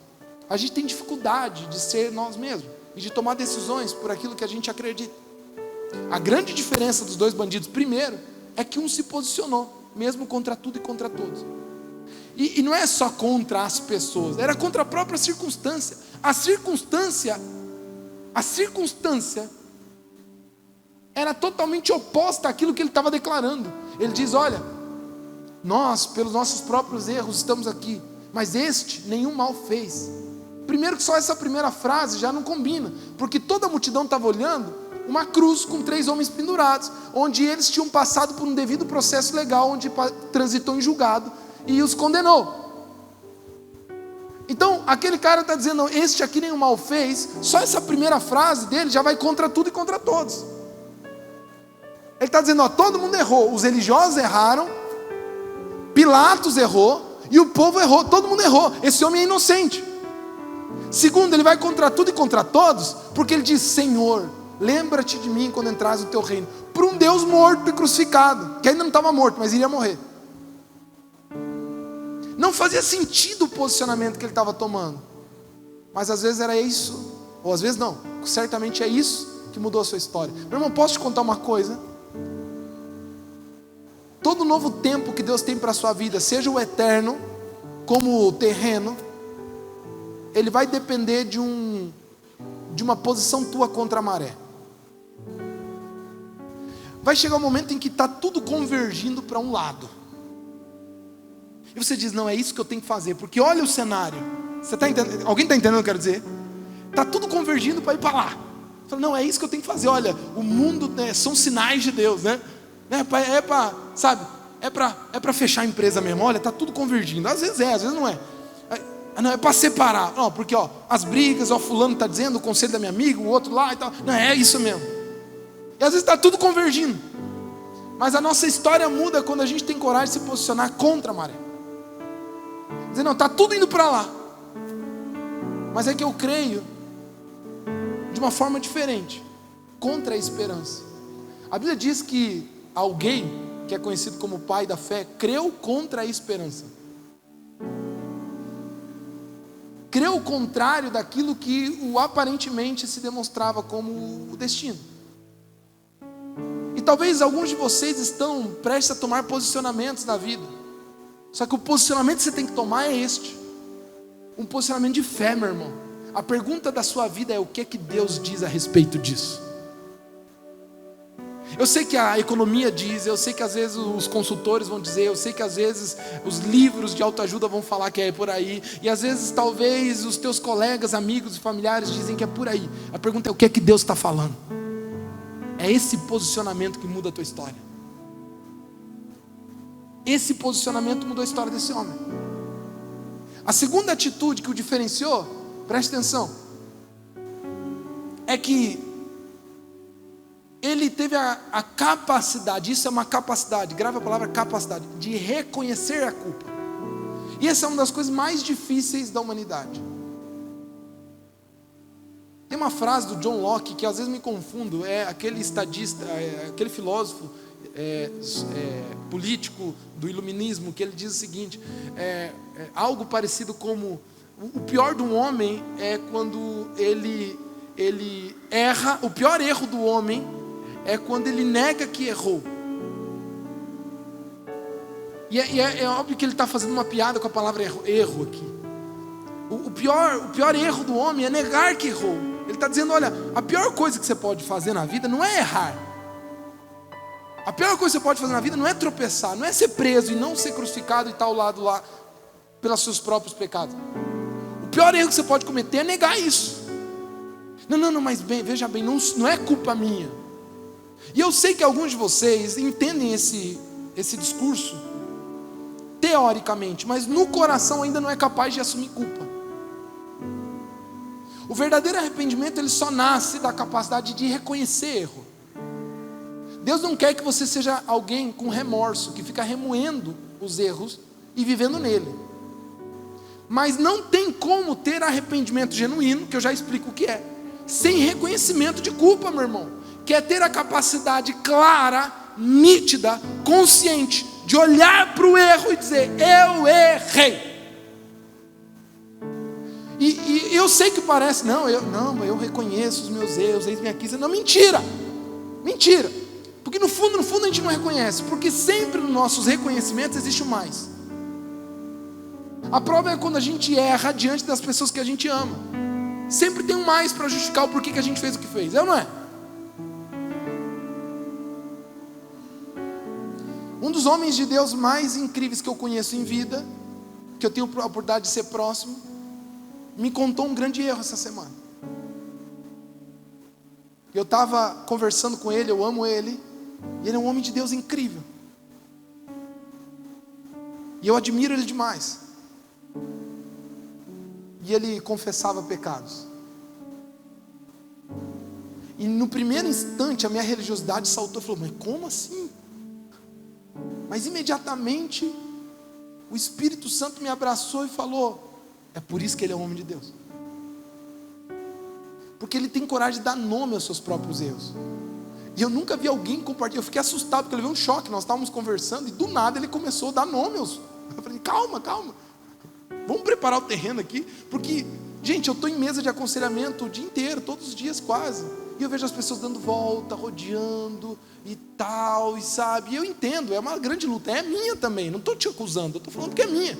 A gente tem dificuldade de ser nós mesmos, e de tomar decisões por aquilo que a gente acredita. A grande diferença dos dois bandidos, primeiro, é que um se posicionou, mesmo contra tudo e contra todos. E não é só contra as pessoas, era contra a própria circunstância. A circunstância era totalmente oposta àquilo que ele estava declarando. Ele diz, olha, nós, pelos nossos próprios erros, estamos aqui, mas este nenhum mal fez. Primeiro que só essa primeira frase já não combina, porque toda a multidão estava olhando uma cruz com 3 homens pendurados, onde eles tinham passado por um devido processo legal, onde transitou em julgado e os condenou. Então, aquele cara está dizendo, não, este aqui nenhum mal fez, só essa primeira frase dele já vai contra tudo e contra todos. Ele está dizendo, todo mundo errou, os religiosos erraram, Pilatos errou, E o povo errou, todo mundo errou. Esse homem é inocente. Segundo, ele vai contra tudo e contra todos, porque ele diz: Senhor, lembra-te de mim quando entrares no teu reino. Por um Deus morto e crucificado, que ainda não estava morto, mas iria morrer. Não fazia sentido o posicionamento que ele estava tomando. Mas às vezes era isso, ou às vezes não, certamente é isso que mudou a sua história. Meu irmão, posso te contar uma coisa? Todo novo tempo que Deus tem para a sua vida, seja o eterno, como o terreno, ele vai depender de uma posição tua contra a maré. Vai chegar um momento em que está tudo convergindo para um lado. E você diz: não, é isso que eu tenho que fazer, porque olha o cenário. Você está entendendo? Alguém está entendendo o que eu quero dizer? Está tudo convergindo para ir para lá. Fala, não, é isso que eu tenho que fazer. Olha, o mundo, né, são sinais de Deus, né? É para, sabe? É para fechar a empresa mesmo. Olha, está tudo convergindo. Às vezes não é. Não, é para separar. Não, porque as brigas, fulano está dizendo, o conselho da minha amiga, o outro lá e tal. Não, é isso mesmo. E às vezes está tudo convergindo. Mas a nossa história muda quando a gente tem coragem de se posicionar contra a maré. Dizer, não, está tudo indo para lá. Mas é que eu creio de uma forma diferente, contra a esperança. A Bíblia diz que alguém, que é conhecido como pai da fé, creu contra a esperança. Creu o contrário daquilo que aparentemente se demonstrava como o destino. E talvez alguns de vocês estão prestes a tomar posicionamentos na vida. Só que o posicionamento que você tem que tomar é este. Um posicionamento de fé, meu irmão. A pergunta da sua vida é: o que é que Deus diz a respeito disso? Eu sei que a economia diz, eu sei que às vezes os consultores vão dizer, eu sei que às vezes os livros de autoajuda vão falar que é por aí, e às vezes talvez os teus colegas, amigos e familiares dizem que é por aí. A pergunta é: o que é que Deus está falando? É esse posicionamento que muda a tua história. Esse posicionamento mudou a história desse homem. A segunda atitude que o diferenciou, preste atenção, é que ele teve a capacidade, isso é uma capacidade, grave a palavra capacidade, de reconhecer a culpa. E essa é uma das coisas mais difíceis da humanidade. Tem uma frase do John Locke que às vezes me confundo, é aquele estadista, aquele filósofo político do iluminismo, que ele diz o seguinte, algo parecido como: o pior do homem é quando ele erra, o pior erro do homem é quando ele nega que errou. E é óbvio que ele está fazendo uma piada com a palavra erro aqui. O pior erro do homem é negar que errou. Ele está dizendo: olha, a pior coisa que você pode fazer na vida não é errar. A pior coisa que você pode fazer na vida não é tropeçar, não é ser preso e não ser crucificado e estar ao lado lá pelos seus próprios pecados. O pior erro que você pode cometer é negar isso. Não, mas bem, veja bem, não é culpa minha. E eu sei que alguns de vocês entendem esse discurso teoricamente, mas no coração ainda não é capaz de assumir culpa. O verdadeiro arrependimento, ele só nasce da capacidade de reconhecer erro. Deus não quer que você seja alguém com remorso, que fica remoendo os erros e vivendo nele. Mas não tem como ter arrependimento genuíno, que eu já explico o que é, sem reconhecimento de culpa, meu irmão. Que é ter a capacidade clara, nítida, consciente, de olhar para o erro e dizer: eu errei. E eu sei que parece, eu reconheço os meus erros, eis-me aqui. Não, mentira. Porque no fundo a gente não reconhece, porque sempre nos nossos reconhecimentos existe o mais. A prova é quando a gente erra diante das pessoas que a gente ama. Sempre tem um mais para justificar o porquê que a gente fez o que fez, é ou não é? Um dos homens de Deus mais incríveis que eu conheço em vida, que eu tenho a oportunidade de ser próximo, me contou um grande erro essa semana. Eu estava conversando com ele, eu amo ele, e ele é um homem de Deus incrível. E eu admiro ele demais. E ele confessava pecados. E no primeiro instante a minha religiosidade saltou e falou: mas como assim? Mas imediatamente o Espírito Santo me abraçou e falou: é por isso que ele é homem de Deus. Porque ele tem coragem de dar nome aos seus próprios erros. E eu nunca vi alguém compartilhar. Eu fiquei assustado, porque eu levei um choque. Nós estávamos conversando e do nada ele começou a dar nome aos... Eu falei: calma, vamos preparar o terreno aqui. Porque, gente, eu estou em mesa de aconselhamento o dia inteiro, todos os dias quase. E eu vejo as pessoas dando volta, rodeando e tal, e sabe. E eu entendo, é uma grande luta, é minha também. Não estou te acusando, eu estou falando que é minha.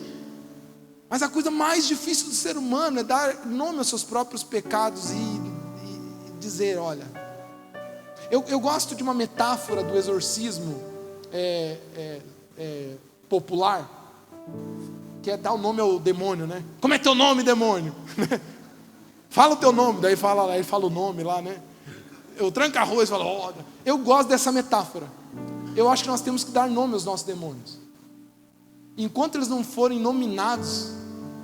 Mas a coisa mais difícil do ser humano é dar nome aos seus próprios pecados e dizer: olha... Eu gosto de uma metáfora do exorcismo popular, que é dar o nome ao demônio, né? Como é teu nome, demônio? Fala o teu nome, daí fala lá, ele fala o nome lá, né? Eu tranco arroz e falo: olha. Eu gosto dessa metáfora. Eu acho que nós temos que dar nome aos nossos demônios. Enquanto eles não forem nominados,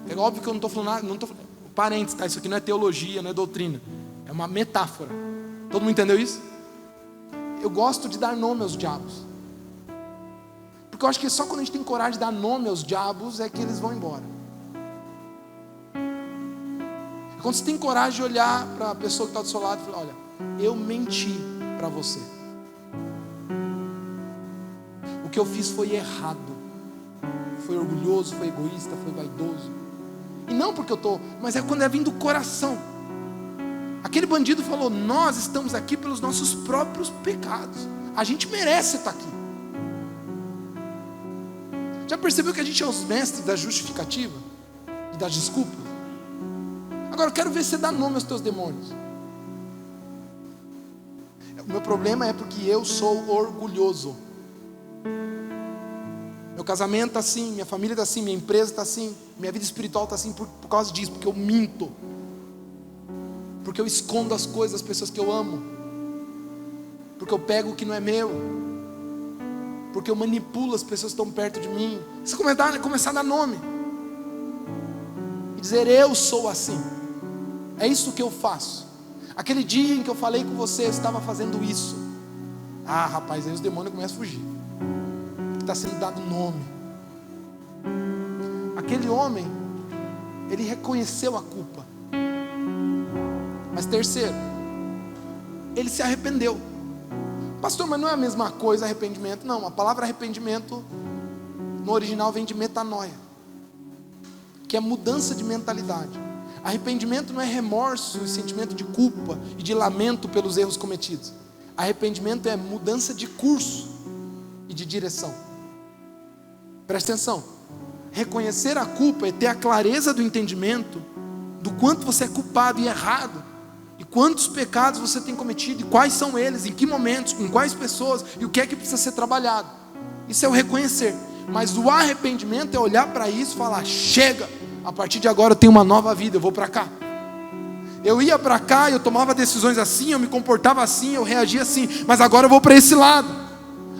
é óbvio que eu não estou falando nada, parênteses, tá? Isso aqui não é teologia, não é doutrina, é uma metáfora. Todo mundo entendeu isso? Eu gosto de dar nome aos diabos, porque eu acho que só quando a gente tem coragem de dar nome aos diabos é que eles vão embora. Quando você tem coragem de olhar para a pessoa que está do seu lado e falar: olha, eu menti para você, o que eu fiz foi errado, foi orgulhoso, foi egoísta, foi vaidoso. E não porque eu estou, mas é quando é vindo do coração. Aquele bandido falou: nós estamos aqui pelos nossos próprios pecados, a gente merece estar aqui. Já percebeu que a gente é os mestres da justificativa e das desculpas? Agora eu quero ver você dar nome aos teus demônios. O meu problema é porque eu sou orgulhoso. Meu casamento está assim, minha família está assim, minha empresa está assim, minha vida espiritual está assim por causa disso, porque eu minto, porque eu escondo as coisas das pessoas que eu amo, porque eu pego o que não é meu, porque eu manipulo as pessoas que estão perto de mim. Você começar a dar nome e dizer: eu sou assim, é isso que eu faço. Aquele dia em que eu falei com você, eu estava fazendo isso. Ah, rapaz, aí os demônios começam a fugir, está sendo dado nome. Aquele homem, ele reconheceu a culpa. Mas terceiro, ele se arrependeu. Pastor, mas não é a mesma coisa arrependimento? Não, a palavra arrependimento no original vem de metanoia, que é mudança de mentalidade. Arrependimento não é remorso e sentimento de culpa e de lamento pelos erros cometidos. Arrependimento é mudança de curso e de direção. Presta atenção. Reconhecer a culpa é ter a clareza do entendimento do quanto você é culpado e errado, e quantos pecados você tem cometido, e quais são eles, em que momentos, com quais pessoas, e o que é que precisa ser trabalhado. Isso é o reconhecer. Mas o arrependimento é olhar para isso e falar: chega, a partir de agora eu tenho uma nova vida, eu vou para cá. Eu ia para cá, eu tomava decisões assim, eu me comportava assim, eu reagia assim, mas agora eu vou para esse lado.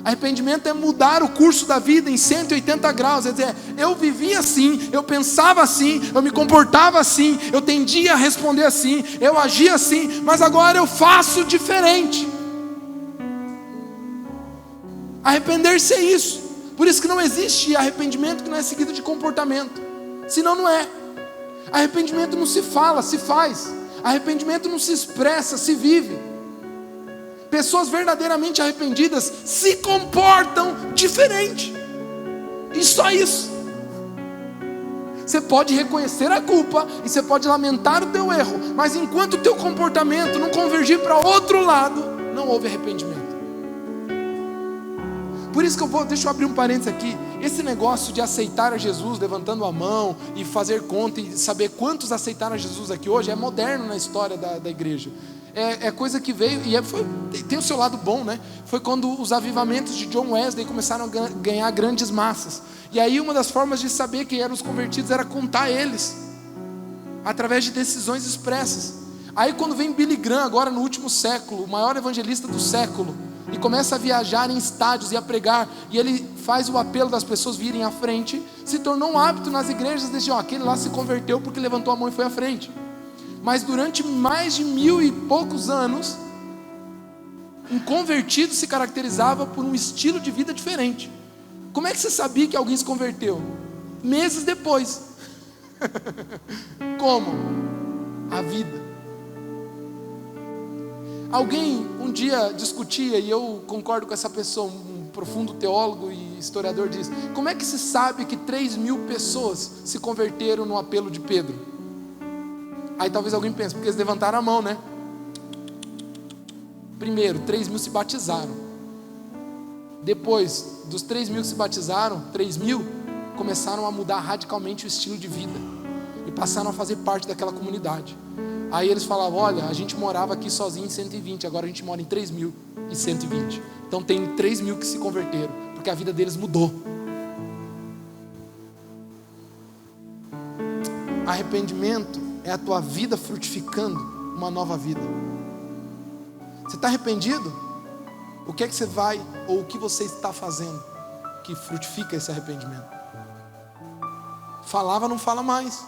Arrependimento é mudar o curso da vida em 180 graus, é dizer: eu vivia assim, eu pensava assim, eu me comportava assim, eu tendia a responder assim, eu agia assim, mas agora eu faço diferente. Arrepender-se é isso. Por isso que não existe arrependimento que não é seguido de comportamento, senão não é. Arrependimento não se fala, se faz. Arrependimento não se expressa, se vive. Pessoas verdadeiramente arrependidas se comportam diferente. E só isso. Você pode reconhecer a culpa e você pode lamentar o teu erro, mas enquanto o teu comportamento não convergir para outro lado, não houve arrependimento. Por isso que deixa eu abrir um parênteses aqui. Esse negócio de aceitar a Jesus levantando a mão e fazer conta e saber quantos aceitaram a Jesus aqui hoje é moderno na história da igreja. É coisa que veio e tem o seu lado bom, né? Foi quando os avivamentos de John Wesley começaram a ganhar grandes massas. E aí uma das formas de saber quem eram os convertidos era contar eles, através de decisões expressas. Aí quando vem Billy Graham agora no último século, o maior evangelista do século, e começa a viajar em estádios e a pregar, e ele faz o apelo das pessoas virem à frente, se tornou um hábito nas igrejas, de dizer: aquele lá se converteu porque levantou a mão e foi à frente. Mas durante mais de 1000 e poucos anos, um convertido se caracterizava por um estilo de vida diferente. Como é que você sabia que alguém se converteu? meses depois. Como? A vida. Alguém um dia discutia, e eu concordo com essa pessoa, um profundo teólogo e historiador, diz: como é que se sabe que 3.000 pessoas se converteram no apelo de Pedro? Aí talvez alguém pense, porque eles levantaram a mão, né? Primeiro, 3.000 se batizaram. Depois dos 3.000 que se batizaram, 3.000 começaram a mudar radicalmente o estilo de vida e passaram a fazer parte daquela comunidade. Aí eles falavam: olha, a gente morava aqui sozinho em 120, agora a gente mora em 3.120. Então tem 3.000 que se converteram, porque a vida deles mudou. Arrependimento é a tua vida frutificando uma nova vida. Você está arrependido? O que é que você vai, ou o que você está fazendo que frutifica esse arrependimento? Falava, não fala mais.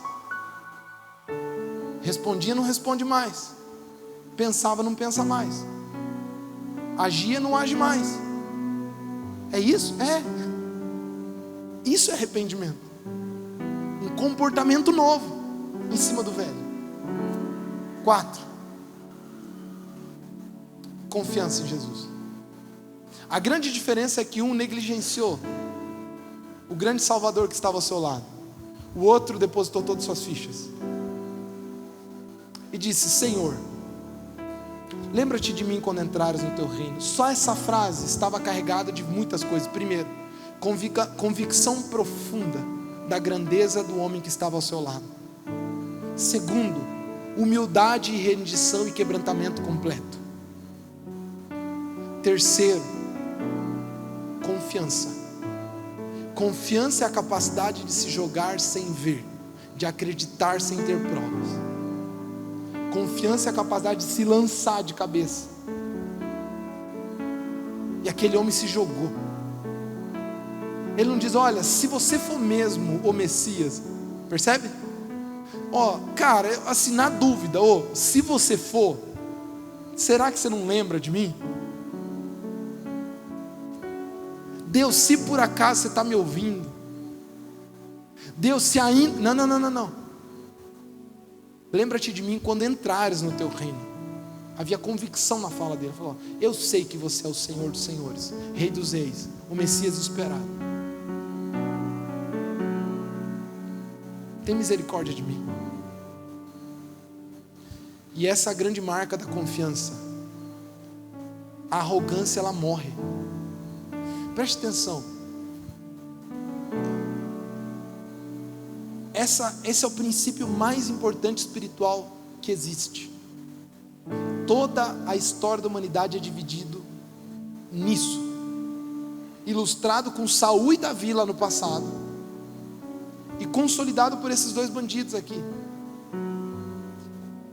Respondia, não responde mais. Pensava, não pensa mais. Agia, não age mais. É isso? É. Isso é arrependimento. Um comportamento novo em cima do velho. 4. Confiança em Jesus. A grande diferença é que um negligenciou o grande Salvador que estava ao seu lado. O outro depositou todas as suas fichas e disse: Senhor, lembra-te de mim quando entrares no teu reino. Só essa frase estava carregada de muitas coisas. Primeiro, convicção profunda da grandeza do homem que estava ao seu lado. Segundo, humildade e rendição e quebrantamento completo. Terceiro, confiança. Confiança é a capacidade de se jogar sem ver, de acreditar sem ter provas. Confiança é a capacidade de se lançar de cabeça. E aquele homem se jogou. Ele não diz: olha, se você for mesmo o Messias, percebe? Ó, cara, assim, na dúvida, se você for, será que você não lembra de mim? Deus, se por acaso você está me ouvindo, Deus, se ainda... Não. Lembra-te de mim quando entrares no teu reino. Havia convicção na fala dele. Ele falou: eu sei que você é o Senhor dos senhores, Rei dos reis, o Messias esperado. Tem misericórdia de mim. E essa é a grande marca da confiança. A arrogância, ela morre. Preste atenção. Esse é o princípio mais importante espiritual que existe. Toda a história da humanidade é dividida nisso. Ilustrado com Saul e Davi lá no passado, e consolidado por esses dois bandidos aqui.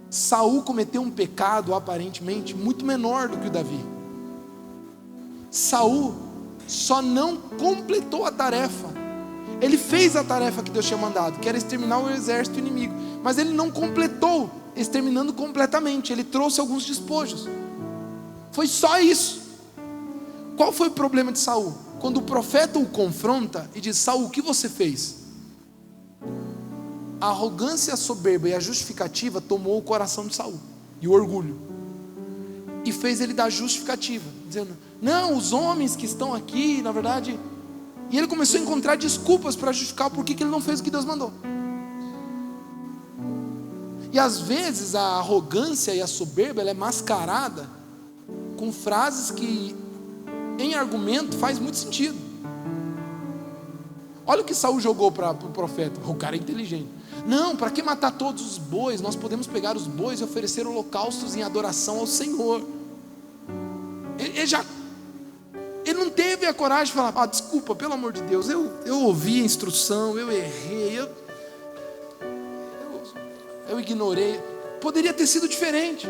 Saul cometeu um pecado aparentemente muito menor do que o Davi. Saul só não completou a tarefa. Ele fez a tarefa que Deus tinha mandado, que era exterminar o exército inimigo, mas ele não completou, exterminando completamente. Ele trouxe alguns despojos. Foi só isso. Qual foi o problema de Saul? Quando o profeta o confronta e diz: Saul, o que você fez? A arrogância, a soberba e a justificativa tomou o coração de Saul, e o orgulho, e fez ele dar justificativa, dizendo: não, os homens que estão aqui, na verdade... E ele começou a encontrar desculpas para justificar por que ele não fez o que Deus mandou. E às vezes a arrogância e a soberba, ela é mascarada com frases que em argumento faz muito sentido. Olha o que Saul jogou para o profeta. O cara é inteligente. Não, para que matar todos os bois? Nós podemos pegar os bois e oferecer holocaustos em adoração ao Senhor. Ele não teve a coragem de falar: desculpa, pelo amor de Deus, eu ouvi a instrução, eu errei, eu ignorei. Poderia ter sido diferente.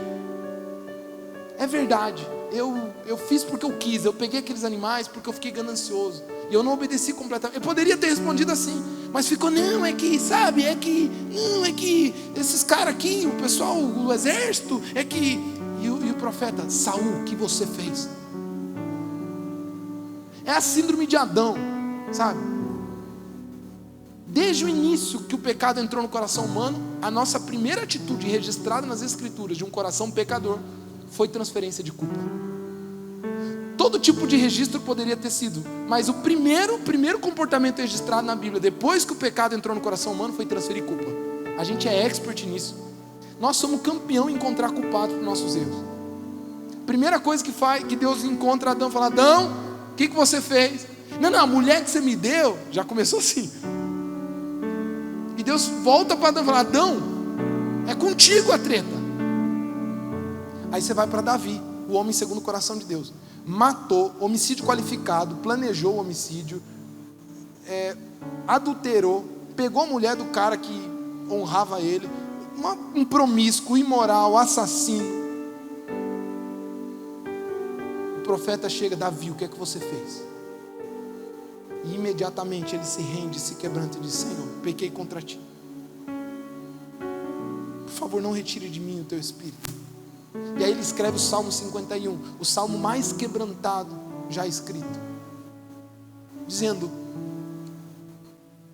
É verdade, eu fiz porque eu quis, eu peguei aqueles animais porque eu fiquei ganancioso, e eu não obedeci completamente. Eu poderia ter respondido assim, mas ficou: não, é que esses caras aqui, o pessoal, o exército, é que... E o profeta: Saul, o que você fez? É a síndrome de Adão, sabe? Desde o início que o pecado entrou no coração humano, a nossa primeira atitude registrada nas Escrituras de um coração pecador foi transferência de culpa. Todo tipo de registro poderia ter sido, mas o primeiro comportamento registrado na Bíblia, depois que o pecado entrou no coração humano, foi transferir culpa. A gente é expert nisso. Nós somos campeão em encontrar culpados por nossos erros. Primeira coisa que Deus encontra Adão, fala: Adão, o que você fez? Não, a mulher que você me deu, já começou assim. E Deus volta para Adão e fala: Adão, é contigo a treta. Aí você vai para Davi, o homem segundo o coração de Deus. Matou, homicídio qualificado, planejou o homicídio, adulterou, pegou a mulher do cara que honrava ele, um promíscuo, imoral, assassino. O profeta chega: Davi, o que é que você fez? E imediatamente ele se rende, se quebranta e diz: Senhor, pequei contra ti. Por favor, não retire de mim o teu espírito. E aí ele escreve o Salmo 51, o salmo mais quebrantado já escrito, dizendo: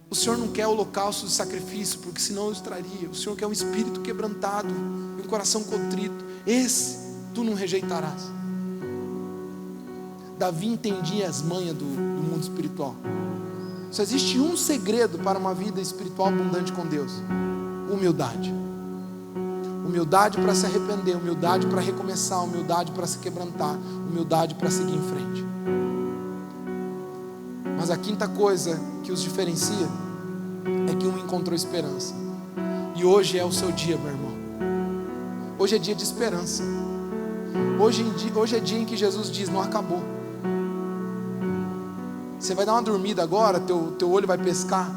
o Senhor não quer holocausto de sacrifício, porque senão eu os traria. O Senhor quer um espírito quebrantado e um coração contrito. Esse tu não rejeitarás. Davi entendia as manhas do mundo espiritual. Só existe um segredo para uma vida espiritual abundante com Deus: humildade. Humildade para se arrepender, humildade para recomeçar, humildade para se quebrantar, humildade para seguir em frente. Mas a quinta coisa que os diferencia é que um encontrou esperança. E hoje é o seu dia, meu irmão. Hoje é dia de esperança. Hoje é dia em que Jesus diz: não acabou. Você vai dar uma dormida agora, teu olho vai pescar,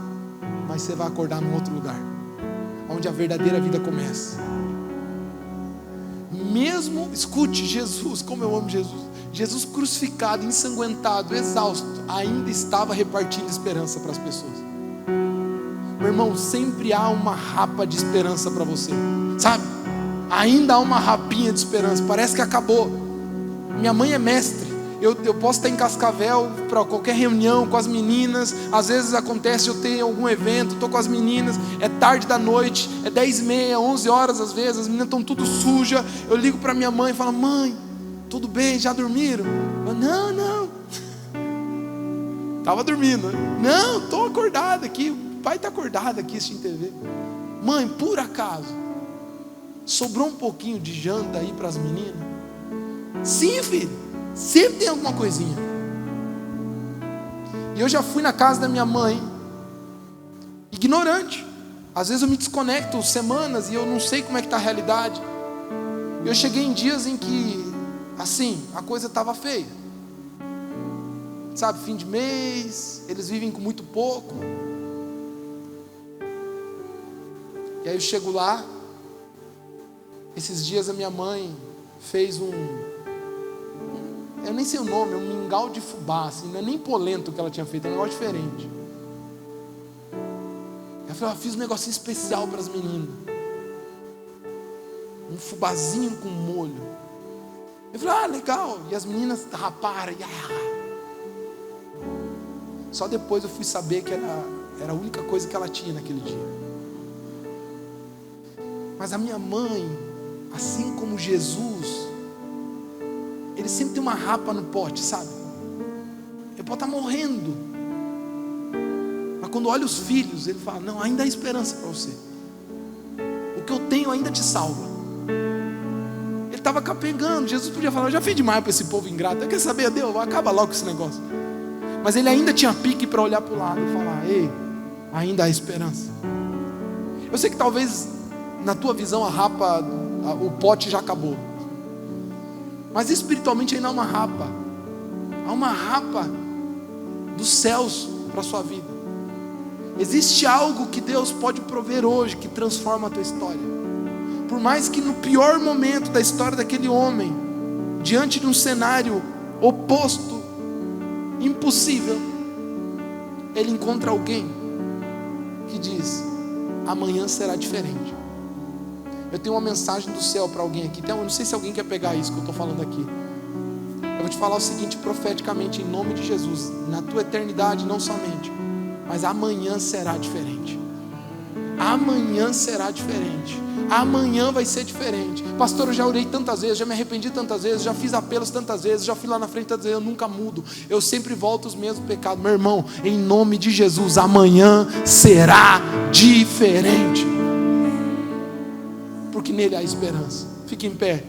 mas você vai acordar num outro lugar, onde a verdadeira vida começa. Mesmo, escute, Jesus, como eu amo Jesus. Jesus crucificado, ensanguentado, exausto, ainda estava repartindo esperança para as pessoas. Meu irmão, sempre há uma rapa de esperança para você, sabe? Ainda há uma rapinha de esperança. Parece que acabou. Minha mãe é mestre. Eu posso estar em Cascavel para qualquer reunião com as meninas. Às vezes acontece, eu tenho algum evento, estou com as meninas, é tarde da noite, é 10h30, 11 horas às vezes, as meninas estão tudo sujas. Eu ligo para minha mãe e falo: mãe, tudo bem, já dormiram? Eu, não. Estava dormindo. Não, estou acordado aqui, o pai está acordado aqui assistindo TV. Mãe, por acaso sobrou um pouquinho de janta aí para as meninas? Sim, filho. Sempre tem alguma coisinha. E eu já fui na casa da minha mãe ignorante. Às vezes eu me desconecto semanas e eu não sei como é que está a realidade. Eu cheguei em dias em que, assim, a coisa estava feia. Sabe, fim de mês, eles vivem com muito pouco. E aí eu chego lá. Esses dias a minha mãe fez eu nem sei o nome, um mingau de fubá, assim, não é nem polenta que ela tinha feito, é um negócio diferente. Ela falou: fiz um negocinho especial para as meninas, um fubazinho com molho. Eu falei: legal. E as meninas raparam. Só depois eu fui saber que era a única coisa que ela tinha naquele dia. Mas a minha mãe, assim como Jesus, ele sempre tem uma rapa no pote, sabe? Ele pode estar morrendo, mas quando olha os filhos, ele fala: não, ainda há esperança para você. O que eu tenho ainda te salva. Ele estava capengando. Jesus podia falar: eu já fiz demais para esse povo ingrato. Quer saber, Deus, acaba logo com esse negócio. Mas ele ainda tinha pique para olhar para o lado e falar: ei, ainda há esperança. Eu sei que talvez na tua visão a rapa, o pote já acabou. Mas espiritualmente ainda há uma rapa. Há uma rapa dos céus para a sua vida. Existe algo que Deus pode prover hoje que transforma a tua história. Por mais que no pior momento da história daquele homem, diante de um cenário oposto, impossível, ele encontra alguém que diz: amanhã será diferente. Eu tenho uma mensagem do céu para alguém aqui. Eu não sei se alguém quer pegar isso que eu estou falando aqui. Eu vou te falar o seguinte profeticamente, em nome de Jesus: na tua eternidade, não somente, Mas amanhã será diferente. Amanhã será diferente. Amanhã vai ser diferente. Pastor, eu já orei tantas vezes, já me arrependi tantas vezes, já fiz apelos tantas vezes, já fui lá na frente tantas vezes, eu nunca mudo. Eu sempre volto aos mesmos pecados. Meu irmão, em nome de Jesus, amanhã será diferente. Porque nele há esperança. Fique em pé.